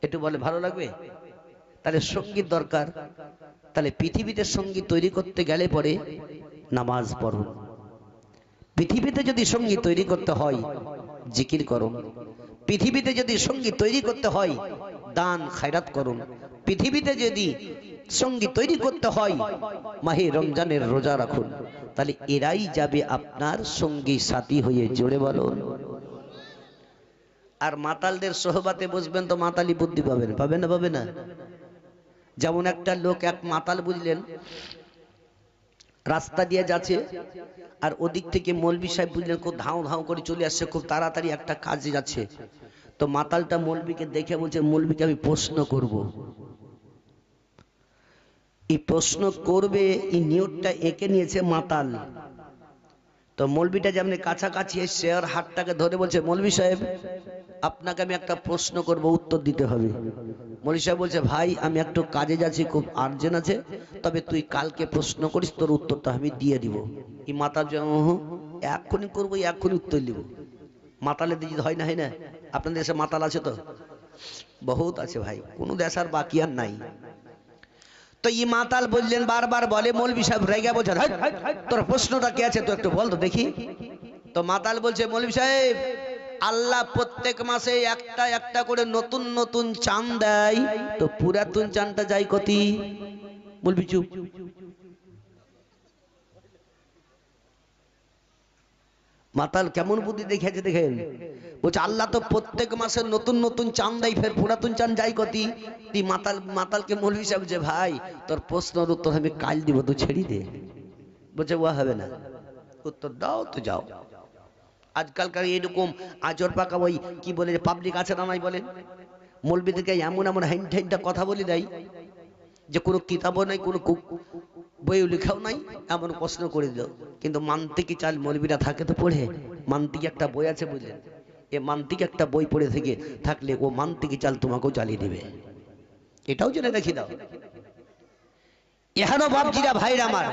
একটু বলে ভালো লাগবে? তাহলে সঙ্গীর দরকার। তাহলে পৃথিবীতে সঙ্গী তৈরি করতে গেলে পরে নামাজ পড়ুন। পৃথিবীতে যদি সঙ্গী তৈরি করতে হয় জিকির করুন। পৃথিবীতে যদি সঙ্গী তৈরি করতে হয় দান খায়রাত করুন। পৃথিবীতে যদি সঙ্গী তৈরি করতে হয় মাহে রমজানের রোজা রাখুন। তাহলে এরাই যাবে আপনার সঙ্গী সাথী হয়ে। জোরে বলুন। আর মাতালদের সোহবাতে বসবেন তো মাতালি বুদ্ধি পাবেন, পাবে না? পাবে না? যেমন একটা লোক, এক মাতাল বুঝলেন, রাস্তা দিয়ে যাচ্ছে, আর ওদিক থেকে মৌলবি সাহেব বুঝলেন খুব ধাও ধাও করে চলে আসছে, খুব তাড়াতাড়ি একটা কাজে যাচ্ছে। তো মাতালটা মৌলবিকে দেখে বলছে, মৌলবিকে আমি প্রশ্ন করব। এই প্রশ্ন করবে এই নিয়তটা এঁকে নিয়েছে মাতাল। তো মৌলবিটা যেমন কাছাকাছি এসছে আর হাতটাকে ধরে বলছে, মৌলবি সাহেব আপনাকে আমি একটা প্রশ্ন করব, উত্তর দিতে হবে। মৌলবি সাহেব বলছে, ভাই আমি একটু কাজে যাচ্ছি, খুব আর্জেন্ট আছে, তবে তুই কালকে প্রশ্ন করিস, তোর উত্তরটা আমি দিয়ে দিব। এই মাতাল এক্ষুনি করবো, এক্ষুনি উত্তর দিব। মাতালের দিকে হয় না, হয় না? আপনাদের দেশে মাতাল আছে তো বহুত আছে ভাই, কোনো দেশ আর বাকি আর নাই। তো এই মাতাল বললেন, বারবার বলে, মৌলবি সাহেব রেগে বলছেন, তোর প্রশ্নটা কি আছে তো একটু বল তো দেখি। তো মাতাল বলছে, মৌলবি সাহেব আল্লাহ প্রত্যেক মাসে একটা একটা করে নতুন নতুন চাঁদ দেয়, তো পুরাতন চাঁদটা যায় কতি? বলবি চুপ। মাতাল কেমন বুদ্ধি দেখিয়েছে দেখেন, বলছে আল্লাহ তো প্রত্যেক মাসে নতুন নতুন চাঁদ দেয়, ফের পুরাতন চাঁদ যায় কতি? মাতালকে মৌলবি সাহেব যে, ভাই তোর প্রশ্নের উত্তর আমি কাল দিব, তো ছেড়ে দে। বলছে ও হবে না, উত্তর দাও তো যাও। আজকালকার এরকম আজর পাকা ওই কি বলে পাবলিক আছে না নাই বলেন, মৌলবিদেরকে এমন এমন হাইন্টা কথা বলে দেয় যে কোনো কিতাবও নাই, কোনো বইও লেখাও নাই, এমন প্রশ্ন করে দিল। কিন্তু মান্তিকি চাল মৌলবিরা থাকে তো পড়ে, মান্তিকি একটা বই আছে বুঝলেন, এ মান্তিকি একটা বই পড়ে থেকে থাকলে ও মান্তিকি চাল তোমাকেও চালিয়ে দিবে, এটাও জেনে রেখে দাও। এখানেও বাপজিরা ভাইরা আমার,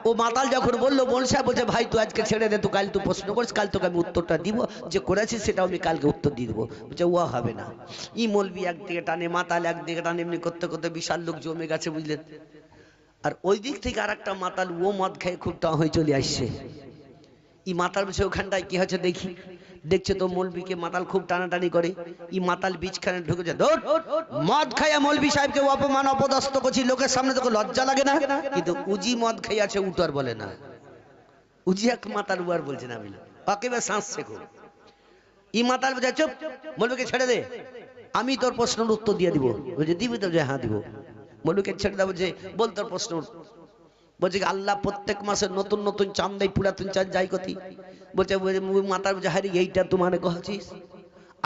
ও মাতাল যখন বললো, মৌলবি সাহেব বলছে, ভাই তুই আজকে ছেড়ে দে, তো কাল তুই প্রশ্ন করিস, কাল তোকে আমি উত্তরটা দিব, যে করেছিস সেটাও আমি কালকে উত্তর দিয়ে দেবো। বলছে ও হবে না। ই মৌলবি একদিকে টানে, মাতাল একদিকে টানে, এমনি করতে করতে বিশাল লোক জমে গেছে বুঝলেন। আর ওই দিক থেকে আর একটা মাতাল, ও মদ খেয়ে খুব টা হয়ে চলে আসছে। ই মাতাল বলছে, ওখানটায় কি হচ্ছে দেখি। দেখছে তো মৌলবিকে মাতাল খুব টানাটানি করে, ই মাতাল বীজখানে ঢুকেছে, ধর মদ খাইয়া মৌলবি সাহেবকে অপমান অপদস্থ করছি, লোকের সামনে তোকে লজ্জা লাগে না? কিন্তু উজি মদ খাই আছে, উটার বলে না। উজি এক মাতাল, উয়ার বলছে না, আমি একেবারে শ্বাস শেখো। ই মাতাল বলছে, চুপ, মৌলবিকে ছেড়ে দে, আমি তোর প্রশ্নের উত্তর দিয়ে দিব। বলছে দিবি তো? হ্যাঁ দিব। মৌলবিকে ছেড়ে দেবো, যে বল তোর প্রশ্ন। বলছে আল্লাহ প্রত্যেক মাসে নতুন নতুন চাঁদ দেয়, পুরাতন চাঁদ যায় কতি? বলছে মাতার বলছে, হারি এইটা তোমার কহছিস?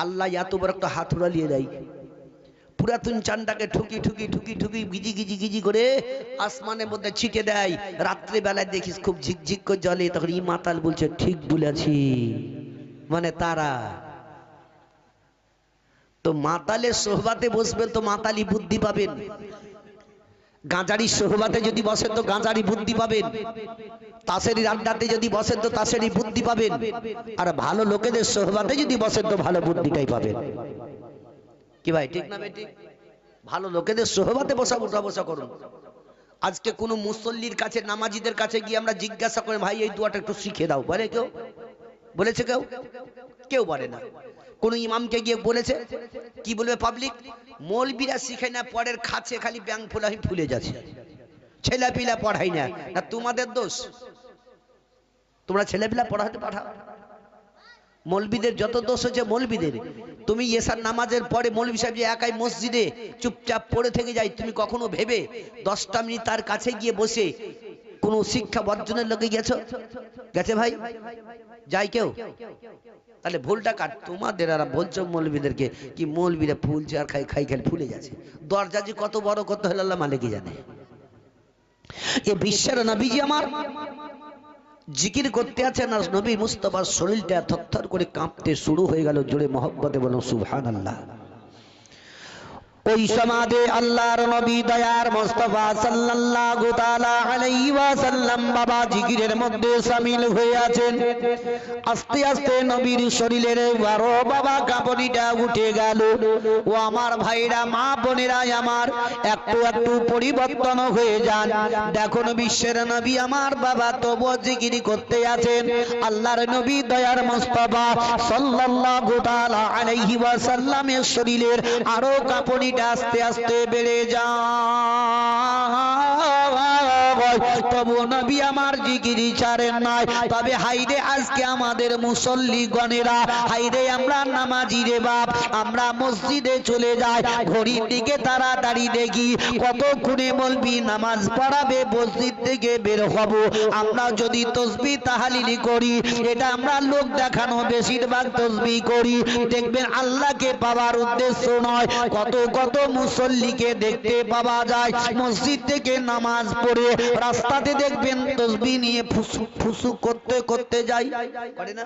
আল্লাহ এত বড় একটা হাতুড়া নিয়ে দেয়, পুরাতন চাঁদটাকে ঠুকি ঠুকি ঠুকি ঠুকি গিজি গিজি গিজি করে আসমানের মধ্যে ছিটে দেয়, রাত্রে বেলায় দেখিস খুব ঝিকঝিক করে জ্বলে। তখন ই মাতাল বলছে, ঠিক বলেছি, মানে তারা। তো মাতালের সোহবাতে বসবেন তো মাতালি বুদ্ধি পাবেন, গাঁজারি সোহবাতে যদি বসেন তো গাঁজারি বুদ্ধি পাবেন, তাসেরি আড্ডাতে যদি বসেন তো তাসেরি বুদ্ধি পাবেন, আর ভালো লোকেদের সোহবাতে যদি বসেন তো ভালো বুদ্ধিটাই পাবেন। কি ভাই ঠিক না বেটি? ভালো লোকেদের সোহবাতে বসা উঠা বসা করুন। আজকে কোনো মুসল্লির কাছে, নামাজিদের কাছে গিয়ে আমরা জিজ্ঞাসা করি, ভাই এই দোয়াটা একটু শিখে দাও, বলে কেউ? বলেছে কেউ? কেউ বলে না। কোন ইমামকে গিয়ে বলেছে? কি বলবে পাবলিক? মৌলবিরা শিখে না, পরের খাচ্ছে খালি ব্যাং ফুলাই ফুলে যাচ্ছে, ছেলেপিলা পড়াই না। না তোমাদের দোষ, তোমরা ছেলেপিলা পড়াতে পাঠাও। মৌলবিদের যত দোষ হচ্ছে মৌলবিদের। তুমি এশার নামাজের পরে মৌলবি সাহেব যে একাই মসজিদে চুপচাপ পড়ে থেকে যায়, তুমি কখনো ভেবে 10টা মিনিট তার কাছে গিয়ে বসে কোন শিক্ষা বর্জনের লোকে গেছো? গেছে ভাই? যাই কেউ? তাহলে ভুলটা কাট তোমাদের। আর বলছো মৌলবিদেরকে কি মৌলবিরা ফুলছে আর খাই খাই খাই ফুলে যাচ্ছে। দরজা যে কত বড় কত হলো আল্লাহ মালিকই জানে। এ বিশ্বের নবীজি আমার জিকির করতে আছেন আর নবী মুস্তাফার শরীরটা থরথর করে কাঁপতে শুরু হয়ে গেল। জোরে মহব্বতে বলো সুবহানাল্লাহ। ওই সমাদে আল্লাহর নবী দয়ার মুস্তাফা সাল্লাল্লাহু তাআলা আলাইহি ওয়াসাল্লাম বাবা জিকিরের মধ্যে শামিল হয়ে আছেন। আস্তে আস্তে নবীর শরীরের বারো বাবা কাঁপুনিটা উঠে গেল। ও আমার ভাইরা, মা বোনেরা আমার, একটু একটু পরিবর্তন হয়ে যান। দেখুন বিশ্বের নবী আমার বাবা তবু জিকির করতে আছেন। আল্লাহর নবী দয়ার মুস্তাফা সাল্লাল্লাহু তাআলা আলাইহি ওয়াসাল্লামের শরীরের আরো কাঁপুনি আস্তে আস্তে বেড়ে যায়। হয়, তবু নবী আমার জিকির ছাড়েন নাই। তবে হাইরে আজকে আমাদের মুসল্লি গণেরা, হাইরে আমরা নামাজি রে বাপ, আমরা মসজিদে চলে যাই, ঘড়ির দিকে তাড়াতাড়ি দেখি কতক্ষণে মলবি নামাজ পড়াবে, মসজিদ থেকে বের হব। আমরা যদি তসবিহ তাহলিল করি, এটা আমরা লোক দেখানো বেশিরভাগ তসবিহ করি, দেখবেন আল্লাহকে পাওয়ার উদ্দেশ্য নয়। কত কত মুসল্লিকে দেখতে পাওয়া যায় মসজিদ থেকে নামাজ পড়ে রাস্তাতে দেখবেন তসবিহ নিয়ে ফুসু ফুসু করতে করতে যায়, করে না?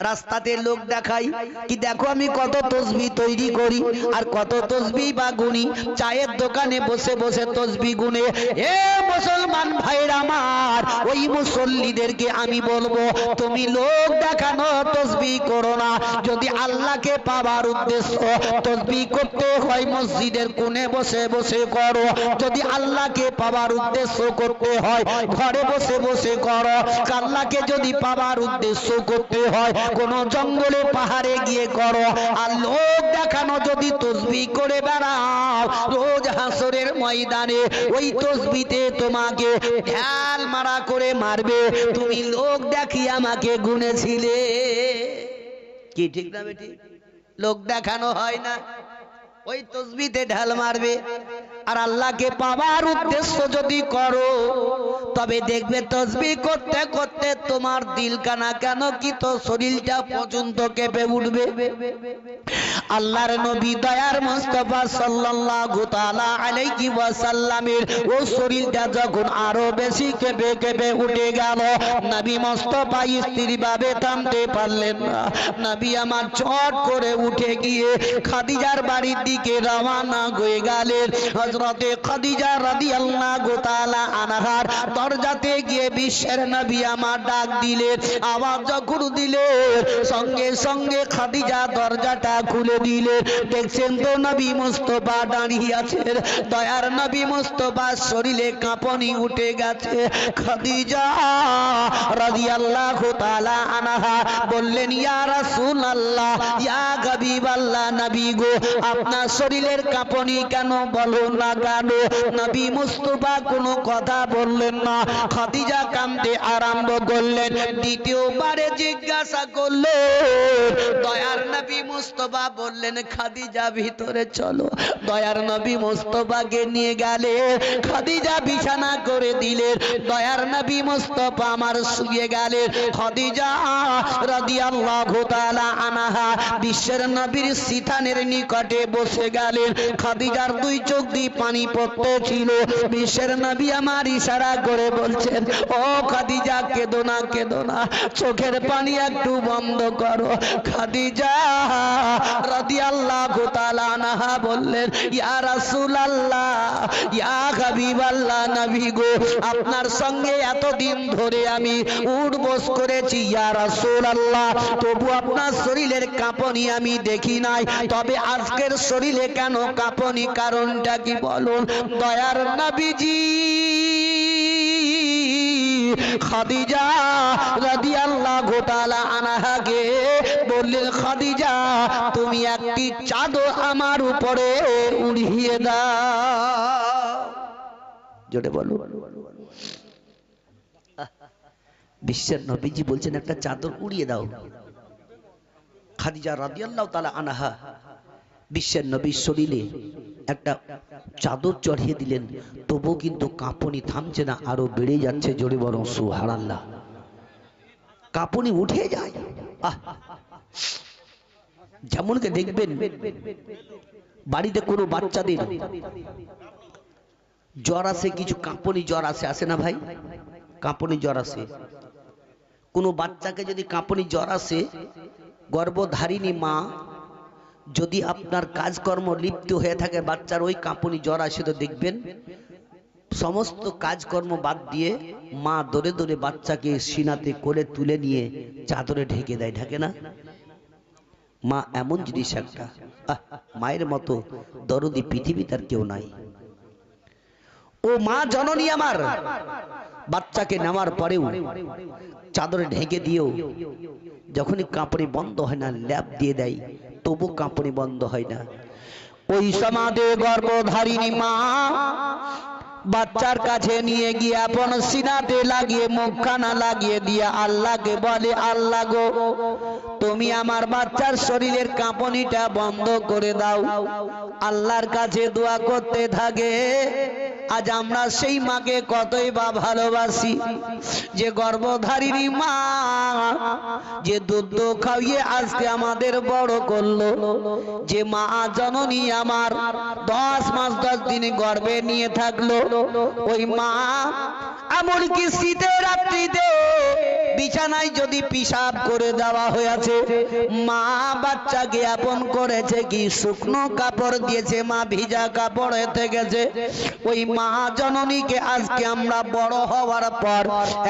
রাস্তাতে লোক দেখাই কি দেখো আমি কত তসবিহ তৈরি করি আর কত তসবিহ বা গুনি। চায়ের দোকানে বসে বসে তসবিহ গুনে। এ মুসলমান ভাইরা আমার, ওই মুসল্লিদেরকে আমি বলবো তুমি লোক দেখানো তসবিহ করো না। যদি আল্লাহকে পাওয়ার উদ্দেশ্য তসবিহ করতে হয় মসজিদের কোণে বসে বসে করো। যদি আল্লাহকে পাওয়ার উদ্দেশ্য করতে হয় ঘরে বসে বসে করো। আল্লাহকে যদি পাওয়ার উদ্দেশ্য করতে হয় কোন জঙ্গলে পাহাড়ে গিয়ে করো। আর লোক দেখানো যদি তসবিহ করে বেড়াও, রোজ হাসরের ময়দানে ওই তসবিতে তোমাকে ঢাল মারা করে মারবে, তুমি লোক দেখি আমাকে গুনেছিলে। কি ঠিক না বেটি? লোক দেখানো হয় না, ওই তসবিতে ঢাল মারবে। আর আল্লাহকে পাওয়ার উদ্দেশ্য যদি করো তবে দেখবে তসবিহ করতে করতে তোমার দিল কানা কেন কি তো শরীরটা পর্যন্ত কেঁপে উঠবে। আল্লাহর নবী দয়ার মুস্তাফা সাল্লাল্লাহু তাআলা আলাইহি ওয়াসাল্লামের ও শরীরটা যখন আরো বেশি কেঁপে কেঁপে উঠে গেল, নবী মুস্তাফা স্থিরভাবে থামতে পারলেন না। নবী আমার চট করে উঠে গিয়ে খাদিজার বাড়ির দিকে রওনা হয়ে গেলেন। হযরতে খাদিজা রাদিয়াল্লাহু তাআলা আনহার দরজাতে গিয়ে বিশ্বের নবী আমার ডাক দিলেন। আওয়াজ যখন দিলেন সঙ্গে সঙ্গে খাদিজা দরজাটা খুলে দিলেন। দেখছেন তো নবী মুস্তাফা দাঁড়িয়ে আছেন। দয়ার নবী মুস্তাফার শরীরে কাঁপুনি উঠে গেছে। খাদিজা রাদিয়াল্লাহু তাআলা আনহা বললেন, ইয়া রাসূলুল্লাহ, ইয়া হাবিবাল্লাহ, নবী গো আপনার শরীরের কাঁপুনি কেন বলো না কেন? নবী মুস্তাফা কোনো কথা বললেন না। খাদিজা কাঁদতে আরম্ভ করলেন। দ্বিতীয়বারে জিজ্ঞাসা করলেন। দয়ার নবী মুস্তাফা বললেন, খাদিজা ভিতরে চলো। দয়ার নবী মুস্তাফাকে নিয়ে গেলে খাদিজা বিছানা করে দিলেন। দয়ার নবী মুস্তাফা আমার শুয়ে গেলেন। খাদিজা রাদিয়াল্লাহু তাআলা আনহা বিশ্বের নবীর সিথানের নিকটে বসে গেলেন। খাদিজার দুই চোখ দিয়ে পানি পড়তে ছিল। বিশ্বের নবী আমার ইশারা করে বলছেন, ও খাদিজা কেঁদো না, কেঁদো না, চোখের পানি একটু বন্ধ করো। খাদিজা রাদিয়াল্লাহু তাআলা আনহা বললেন, ইয়া রাসূলুল্লাহ, ইয়া হাবিবাল্লাহ, নবী গো আপনার সঙ্গে এতদিন ধরে আমি উঠবস করেছি ইয়া রাসূলুল্লাহ, তবু আপনার শরীরের কাঁপুনি আমি দেখি নাই। তবে আজকের শরীরে কেন কাঁপুনি, কারণটা কি বলুন? দয়ার নবীজি খাদিজা রাদিয়াল্লাহু তাআলা আনহাকে বললেন, খাদিজা তুমি একটি চাদর আমার উপরে উড়িয়ে দাও। জোরে বলো। বিশ্বের নবীজি বলছেন একটা চাদর উড়িয়ে দাও। খাদিজা রাদিয়াল্লাহু তাআলা আনহা বিশ্বের নবীর শরীরে একটা চাদর চড়িয়ে দিলেন। তবু কিন্তু কাঁপুনি থামছে না, আরো বেড়ে যাচ্ছে। জোরে বলো সুবহানাল্লাহ। কাঁপুনি উঠে যায়। যেমনকে দেখবেন বাড়িতে কোনো বাচ্চাদের জ্বর আসে, কিছু কাঁপুনি জ্বর আসে, আসে না ভাই? কাঁপুনি জ্বর আসে। কোনো বাচ্চাকে যদি কাঁপুনি জ্বর আসে, গর্ভধারিণী মা যদি আপনার কাজকর্ম লিপ্ত হয়ে থাকে, বাচ্চার ওই কাঁপুনি জ্বর আসে, তো দেখবেন সমস্ত কাজকর্ম বাদ দিয়ে মা দৌড়ে দৌড়ে বাচ্চাকে সিনাতে করে তুলে নিয়ে চাদরে ঢেকে দেয়, ঢাকে না? মা এমন জিনিস একটা, মায়ের মতো দরদি পৃথিবী তার কেউ নাই। ও মা জননী আমার বাচ্চাকে নেওয়ার পরেও চাদরে ঢেকে দিয়েও যখনই কাঁপুনি বন্ধ হয় না, ল্যাপ দিয়ে দেয়, তবু কাঁপুনি বন্ধ হয় না। ওই সমাজে গর্ভধারিণী মা বাচ্চার কাছে নিয়ে গিয়ে আপন সিনাতে লাগিয়ে মুখখানা লাগিয়ে দিয়ে আল্লাহকে বলে, আল্লাহ গো, তুমি আমার বাচ্চার শরীরের কাঁপনিটা বন্ধ করে দাও। আল্লাহর কাছে দোয়া করতে থাকে। আজ আমরা সেই মাকে কতই বা ভালোবাসি, যে গর্ভধারিণী মা, যে দুধ খাইয়ে আজকে আমাদের বড় করলো, যে মা জননী আমার 10 মাস 10 দিন গর্ভে নিয়ে থাকলো। ওই মা এমনকি শীতের রাত্রিতে বিছানায় যদি পিশাব করে দেওয়া হয়েছে, মা বাচ্চাকে আপন করেছে কি শুকনো কাপড় দিয়েছে, মা ভিজা কাপড়ে থেকেছে। ওই মা জননীকে আজকে আমরা বড় হওয়ার পর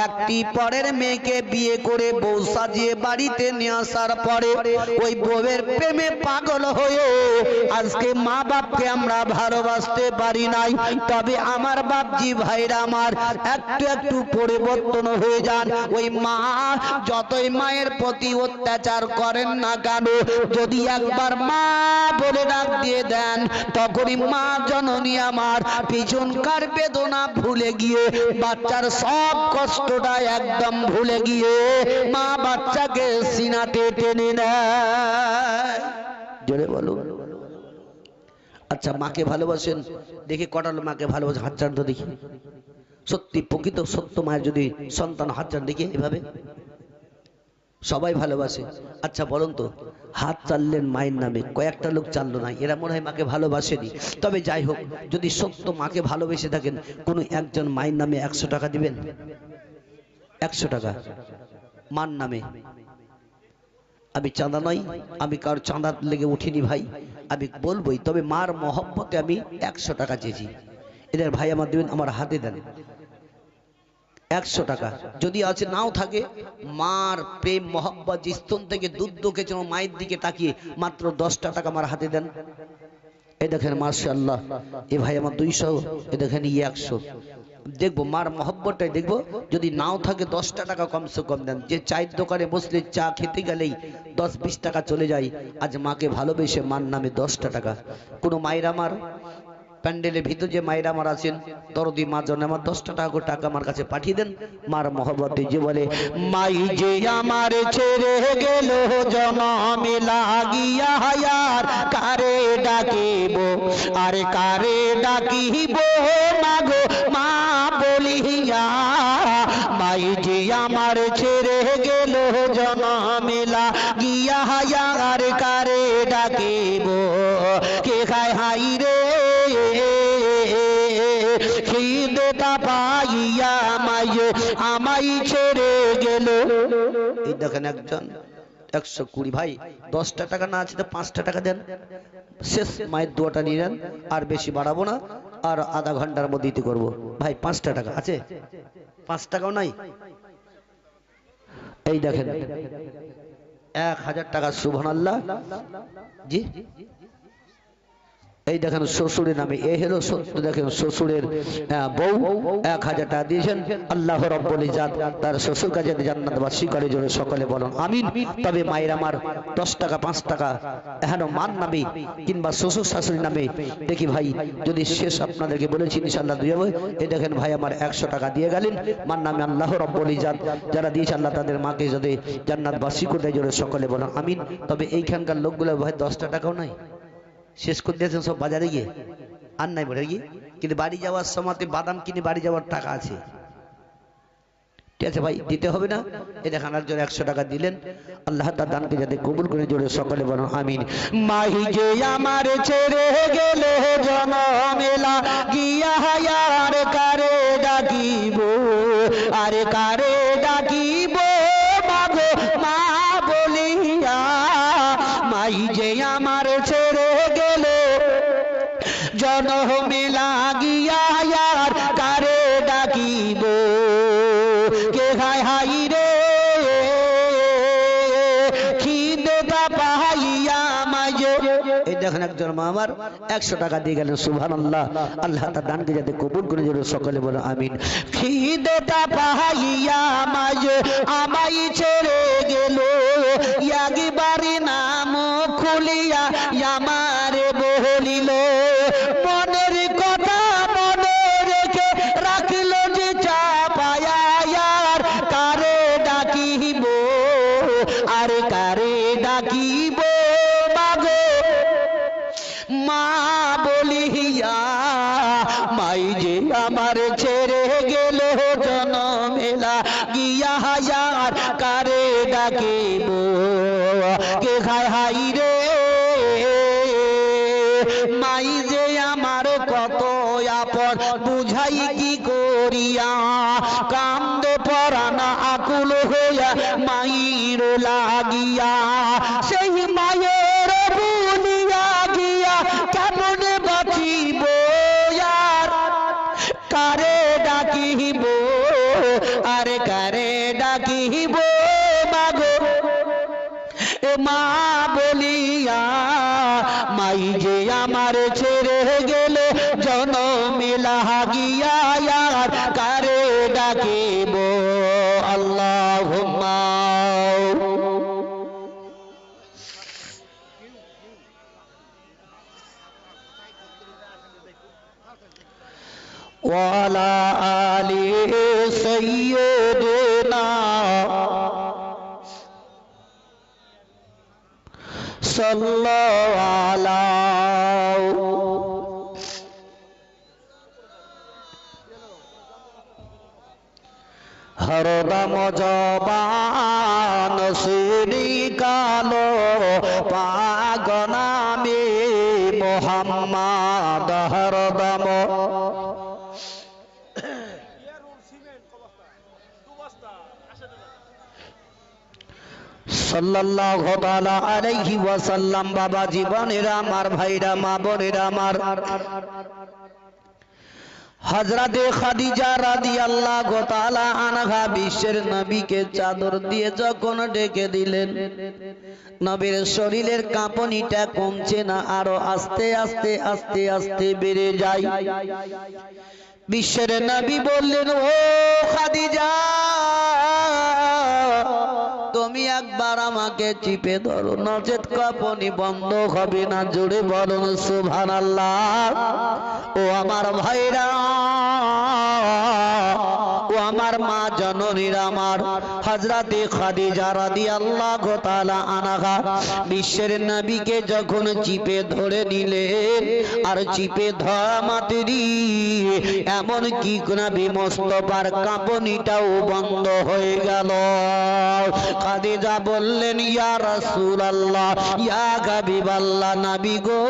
একটি পরের মেয়েকে বিয়ে করে বউ সাজিয়ে বাড়িতে নিয়ে আসার পরে ওই বউয়ের প্রেমে পাগল হয়ে আজকে মা বাপকে আমরা ভালোবাসতে পারি নাই। তবে আমার বাপজি ভাইরা আমার একটু একটু পরিবর্তন হয়ে যান। ওই মা যতই মায়ের প্রতি অত্যাচার করেন না কেন, যদি একবার মা বলে ডাক দিয়ে দেন, তখনই মা জননী আমার পিছনকার বেদনা ভুলে গিয়ে, বাচ্চার সব কষ্টটা একদম ভুলে গিয়ে মা বাচ্চাকে সিনাতে টেনে নেয়। জোরে বলুন। আচ্ছা, মাকে ভালোবাসেন দেখে কটালো মাকে ভালোবাসে? হাত চান তো দেখি। সত্যি প্রকৃত সত্য মায়ের যদি সন্তান হাত চান দেখি এভাবে, সবাই ভালোবাসে। আচ্ছা বলুন তো, হাত চাললেন মায়ের নামে, কয়েকটা লোক চাললো না, এরা মনে হয় মাকে ভালোবাসেনি। তবে যাই হোক, যদি সত্য মাকে ভালোবেসে থাকেন, কোনো একজন মায়ের নামে 100 টাকা দিবেন? 100 টাকা মার নামে। আমি চাঁদা নই, আমি কারোর চাঁদার লেগে উঠিনি ভাই, আমি বলবোই। তবে মার মহব্বতে আমি 100 টাকা চেয়েছি। এদের ভাই আমার দেবেন, আমার হাতে দেন 100 টাকা। যদি আছে নাও থাকে, মার প্রেম মহব্বত স্তন থেকে দুধ খেয়েছে মায়ের দিকে তাকিয়ে মাত্র 10টা টাকা আমার হাতে দেন। এই দেখেন মাশাআল্লাহ, এ ভাই আমার 200, এ দেখেন 100। দেখবো মার মহব্বতটাই দেখবো। যদি নাও থাকে 10টা টাকা কমসে কম দেন। যে চায়ের দোকানে বসলে চা খেতে গেলেই 10-20 টাকা চলে যায়, আজ মাকে ভালোবেসে মার নামে 10টা টাকা। কোনো মায়ের আমার প্যান্ডেলের ভিতর যে মায়েরা আমার আছেন, দরদি মা জন, আমার 10টা টাকা আমার কাছে পাঠিয়ে দেন মার মহব্বতে। যে বলে, মাই যে আমার ছেড়ে গেল জনমে লাগিয়া, আর কারে ডাকিব, আরে কারে ডাকিব মাগো মা বলিয়া। মাই যে আমার ছেড়ে গেল জনমে লাগিয়া, আর কারে ডাকিব, কে খায় হাই রে খিদেটা পাইয়া মায়ে আমায় ছেড়ে গেল। এই দেখেন একজন 120। ভাই 10টা টাকা না আছে তো 5টা টাকা দেন, শেষ মায়ের দোয়াটা নিয়ে নেন। আর বেশি বাড়াবো না, আর আধা ঘন্টার মধ্যে দিতে করবো। ভাই 5টা টাকা আছে? 5 টাকাও নাই? এই দেখেন 1000 টাকা। সুবহানাল্লাহ। জি, এই দেখেন শ্বশুরের নামে, এ হলো সত্য। দেখেন শ্বশুরের বউ 1000 টাকা দিয়েছেন। আল্লাহ রাব্বুল ইজ্জত তার শ্বশুর কাছে জান্নাতবাসী করে, জোরে সকলে বলুন আমিন। তবে মায়ের আমার 10 টাকা 5 টাকা এখন মার নামে কিংবা শ্বশুর শাশুড়ির নামে দেখি ভাই, যদি শেষ আপনাদেরকে বলেছি ইনশাআল্লাহ দিয়ে যাবে। এই দেখেন ভাই আমার 100 টাকা দিয়ে গেলেন মার নামে। আল্লাহ রাব্বুল ইজ্জত যারা দিয়েছে আল্লাহ তাদের মাকে যদি জান্নাতবাসী করে, জোরে সকলে বলুন আমিন। তবে এইখানকার লোকগুলো ভাই 10টা টাকাও নাই, শেষ করে দিয়েছেন সব বাজারে গিয়ে, আর নাই বলে গিয়ে। কিন্তু বাড়ি যাওয়ার সময় বাদাম কিনে বাড়ি যাওয়ার টাকা আছে, ঠিক আছে ভাই, দিতে হবে না। এই দেখেন একজন 100 টাকা দিলেন। আল্লাহ তার দানকে যাতে কবুল করে, জোরে সকলে বলুন আমিন। মাহি যে আমার ছেড়ে গেল জনমে লাগিয়া, আর কারে ডাকিব, আরে কারে ডাকিব মাগো মা বলিয়া। মাই যে আমার ছেড়ে গেল জনমে লাগিয়া, আর কারে ডাকিব, কে হাই হাই রে খিদেটা পাইয়া মাঝে। এই দেখেন একজন মা আমার 100 টাকা দিয়ে গেলেন। সুবহানাল্লাহ। আল্লাহ তার দানকে যাতে কবুল করে, জোরে সকলে বলো আমিন। খিদেটা পাইয়া মাঝে আমায় ছেড়ে গেল, একবারে নাম খুলিয়া আমারে বলিল, মনের কথা মনে রেখে মাই যে আমার ছেড়ে গেল জনমেলা গিয়া হায়ার কারে ডাকিব কে খায় হাই রে মাই যে আমার কত আপন বুঝাই কি করিয়া কান্দে পরানা আকুল হইয়া মাইর লাগিয়া সেই মায়ের বুলিয়া গিয়া কেমনে বাঁচিব আর কারে ডাকিব আরে কারে ডাকিব মাগো মা বলিয়া মাই যে আমার ছেড়ে গেল জনমেলা গিয়া আর কারে ডাকিব আল্লাহুম্মা ওয়ালা আলি সাইয়্যিদিনা সাল্লাল্লাহু আলাইহি হরদম জবান শ্রী কালো পাগনামে মোহাম্মদ হরদম সাল্লাল্লাহু তাআলা আলাইহি ওয়াসাল্লাম। বাবা জীবনেরা আমার ভাইরা মা বোনেরা আমার হযরতে খাদিজা রাদিয়াল্লাহু তাআলা আনহা বিশ্বের নবীকে চাদর দিয়ে যখন ঢেকে দিলেন নবীর শরীরের কাঁপুনিটা কমছে না, আরো আস্তে আস্তে আস্তে আস্তে বেড়ে যায়। বিশ্বের নবী বললেন, ও খাদিজা তুমি একবার আমাকে চিপে ধরো, নচেত কাঁপুনি বন্ধ হবে না। জোরে বলুন সুবহানাল্লাহ। ও আমার ভাইরা, ও আমার মা জননীরা আমার, হযরতে খাদিজা রাদিয়াল্লাহু তাআলা আনহা বিশ্বের নবীকে যখন চিপে ধরে নিলেন, আর চিপে ধরা মাত্রই এমন কি নবী মোস্তফার কাঁপুনিটাও বন্ধ হয়ে গেল। খাদিজা বললেন, ইয়া রাসূলুল্লাহ, ইয়া হাবিবাল্লাহ, নবী গো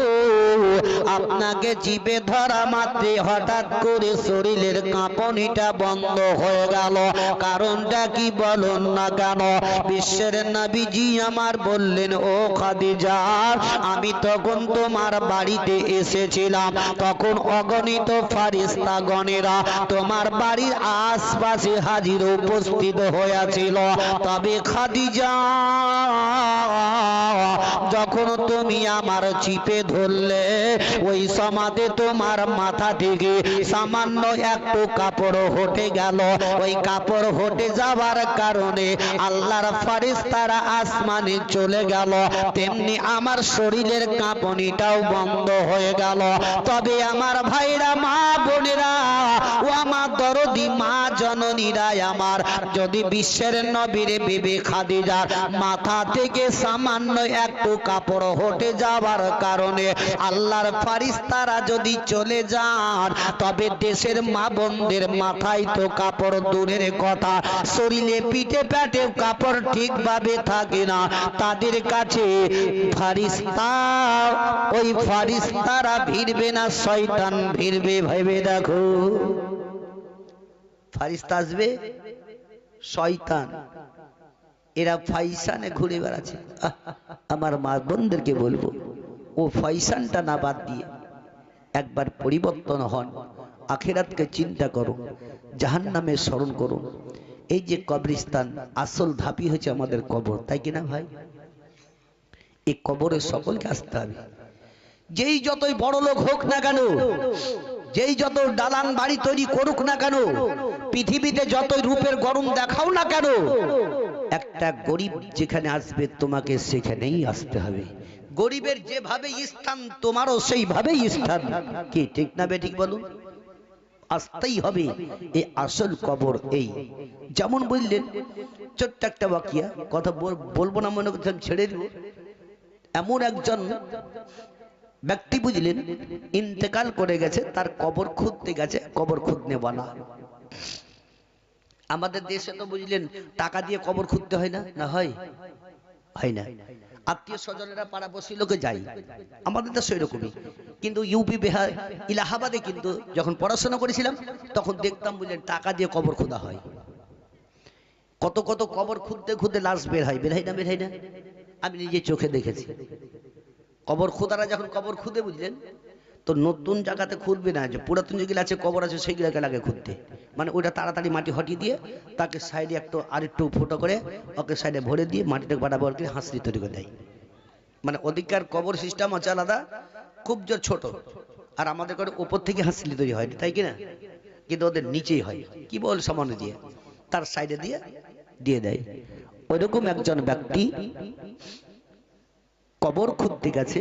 আপনাকে চিপে ধরা মাত্রে হঠাৎ করে শরীরের কাঁপুনিটা বন্ধ হয়ে গেল, কারণটা কি বলুন না কেন? বিশ্বের নবীজি আমার বললেন, ও খাদিজা আমি তখন তোমার বাড়িতে এসেছিলাম, তখন অগণিত ফারিস্তা গণেরা তোমার বাড়ির আশপাশে হাজির উপস্থিত হয়েছিল। তবে খাদিজা যখন তুমি আমার চিপে ধরলে ওই সমাজে তোমার মাথা থেকে সামান্য একটু কাপড় হটে গেল। ওই কাপড় হটে যাওয়ার কারণে আল্লাহর ফারিস্তারা আসমানে চলে গেল, তেমনি আমার শরীরের কাঁপুনিটাও বন্ধ হয়ে গেল। তবে আমার ভাইরা মা বোনেরা ও আমার দরদি মা জননীরা আমার, যদি বিশ্বের নবীর বিবি খাদিজার মাথা থেকে সামান্য একটু কাপড় হটে যাওয়ার কারণে আল্লাহর ফারিস্তারা যদি চলে যান, তবে দেশের মা বোনদের মাথায় তো কাপড় দূরের কথা, শরীরে পিঠে পেটে কাপড় ঠিকভাবে থাকে না। তাদের কাছে ফারিস্তা, ওই ফারিস্তারা ভিড়বে না, শয়তান ভিড়বে। ভেবে দেখো, ফারিস্তা আসবে, শয়তান, এরা ফাইসানে ঘুরে বেড়াচ্ছে। আমার মা বোনদেরকে বলবো, ও ফাইসানটা না বাদ দিয়ে একবার পরিবর্তন হন, আখিরাতকে চিন্তা করুন, জাহান্নামের স্মরণ করুন। এই যে কবরস্থান, আসল ধাপি হচ্ছে আমাদের কবর, তাই কিনা ভাই? এই কবরে সকলকে আসতে হবে। যেই যতই বড় লোক হোক না কেন, যেই যত দালান বাড়ি তৈরি করুক না কেন, পৃথিবীতে যতই রূপের গরম দেখাও না কেন, একটা গরিব যেখানে আসবে তোমাকে সেখানেই আসতে হবে। গরিবের যেভাবে স্থান তোমারও সেইভাবেই স্থান। কি ঠিক না বে ঠিক বলুন? আসতেই হবে। এই আসল কবর এই। যেমন বললেন, ছোট্ট একটা বাকিয়া কথা বলবো না, মনে করছেন ছেড়ে দিব। এমন একজন ব্যক্তি বুঝলেন ইন্তেকাল করে গেছে, তার কবর খুঁড়তে গেছে, কবর খুঁড়তে বলা। আমাদের দেশে তো বুঝলেন টাকা দিয়ে কবর খুঁড়তে হয় না, না হয়? হয় না। আত্মীয় স্বজনেরা পাড়াপড়শি লোকে যায়, আমাদের তো সেরকমই। কিন্তু ইউপি, বিহার, ইলাহাবাদে কিন্তু যখন পড়াশোনা করেছিলাম তখন দেখতাম বুঝলেন টাকা দিয়ে কবর খোঁড়া হয়। কত কত কবর খুঁড়তে খুঁড়তে লাশ বের হয়, বের হয় না, বের হয় না? আমি নিজে চোখে দেখেছি। কবর খোদারা যখন কবর খুঁড়ে বুঝলেন তো নতুন জায়গাতে খুঁড়বে না, যে পুরাতন যেগুলো আছে কবর আছে সেইগুলোকে লাগে খুঁড়তে। মানে ওইটা তাড়াতাড়ি মাটি হটিয়ে দিয়ে তাকে সাইডে একটু আরেকটু ফুটো করে ওকে সাইডে ভরে দিয়ে মাটিটাকে বাড়াবার করে হাঁসড়ি তৈরি করে দেয়। মানে ওদিককার কবর সিস্টেম আছে আলাদা, খুব জোর ছোট, আর আমাদের করে উপর থেকে হাঁসলি তৈরি হয়, তাই কিনা? কিন্তু ওদের নিচেই হয়, কি বল সামান্য দিয়ে তার সাইডে দিয়ে দিয়ে দেয়। ওইরকম একজন ব্যক্তি কবর খুঁড়তে গেছে,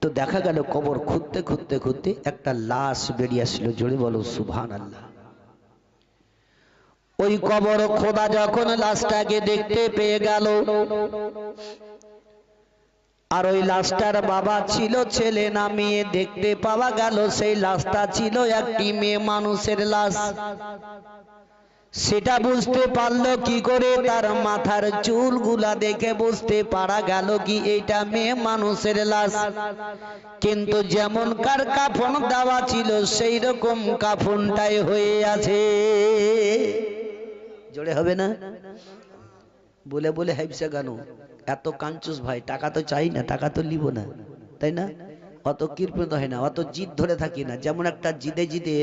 তো দেখা গেল কবর খুঁড়তে খুঁড়তে খুঁড়তে একটা লাশ বেরিয়ে আসলো। জোরে বলো সুবহানাল্লাহ। ওই কবর খোদা যখন লাশটাকে দেখতে পেয়ে গেল, আর ওই লাশটার বাবা ছিল ছেলে না মেয়ে, দেখতে পাওয়া গেল সেই লাশটা ছিল একটি মেয়ে মানুষের লাশ। সেটা বুঝতে পারলো কি করে? তার মাথার চুলগুলা দেখে বুঝতে পারা গেল কি এইটা মেয়ে মানুষের লাশ। কিন্তু যেমন কার কাফন দেওয়া ছিল সেই রকম কাফনটাই হয়ে আছে। জোরে হবে না? বলে বলে হাইবসা গান, এত কাঞ্চুস ভাই, টাকা তো চাই না, টাকা তো লিব না, তাই না? অত কৃপণ হয় না, অত জিদ ধরে থাকি না। যেমন একটা জিদে জিদে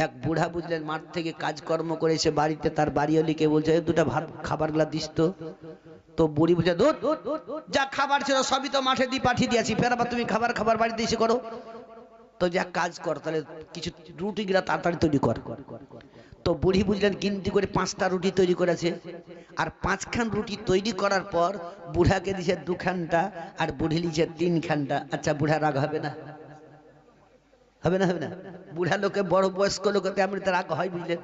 এক বুড়া বুঝলেন মাঠ থেকে কাজকর্ম করে এসে বাড়িতে তার বাড়িওয়ালিকে বলছে দুটা ভাত খাবার গুলা দিস তো। তো বুড়ি বুঝে দুধ যা খাবার ছিল সবই তো মাঠে দিয়ে পাঠিয়ে দিয়েছি, ফের আবার তুমি খাবার খাবার বাড়িতে এসে করো। তো যা কাজ কর, তাহলে কিছু রুটি গুলা তাড়াতাড়ি তৈরি কর। তো বুড়ি বুঝলেন গিনতি করে 5টা রুটি তৈরি করেছে, আর 5খান রুটি তৈরি করার পর বুড়াকে দিছে 2খানটা আর বুড়ি লিছে 3খানটা। আচ্ছা বুড়া রাগ হবে না? হবে না? হবে না? বুড়া লোকে বড় বয়স্ক লোকে তেমনি তো রাগ হয় বুঝলেন।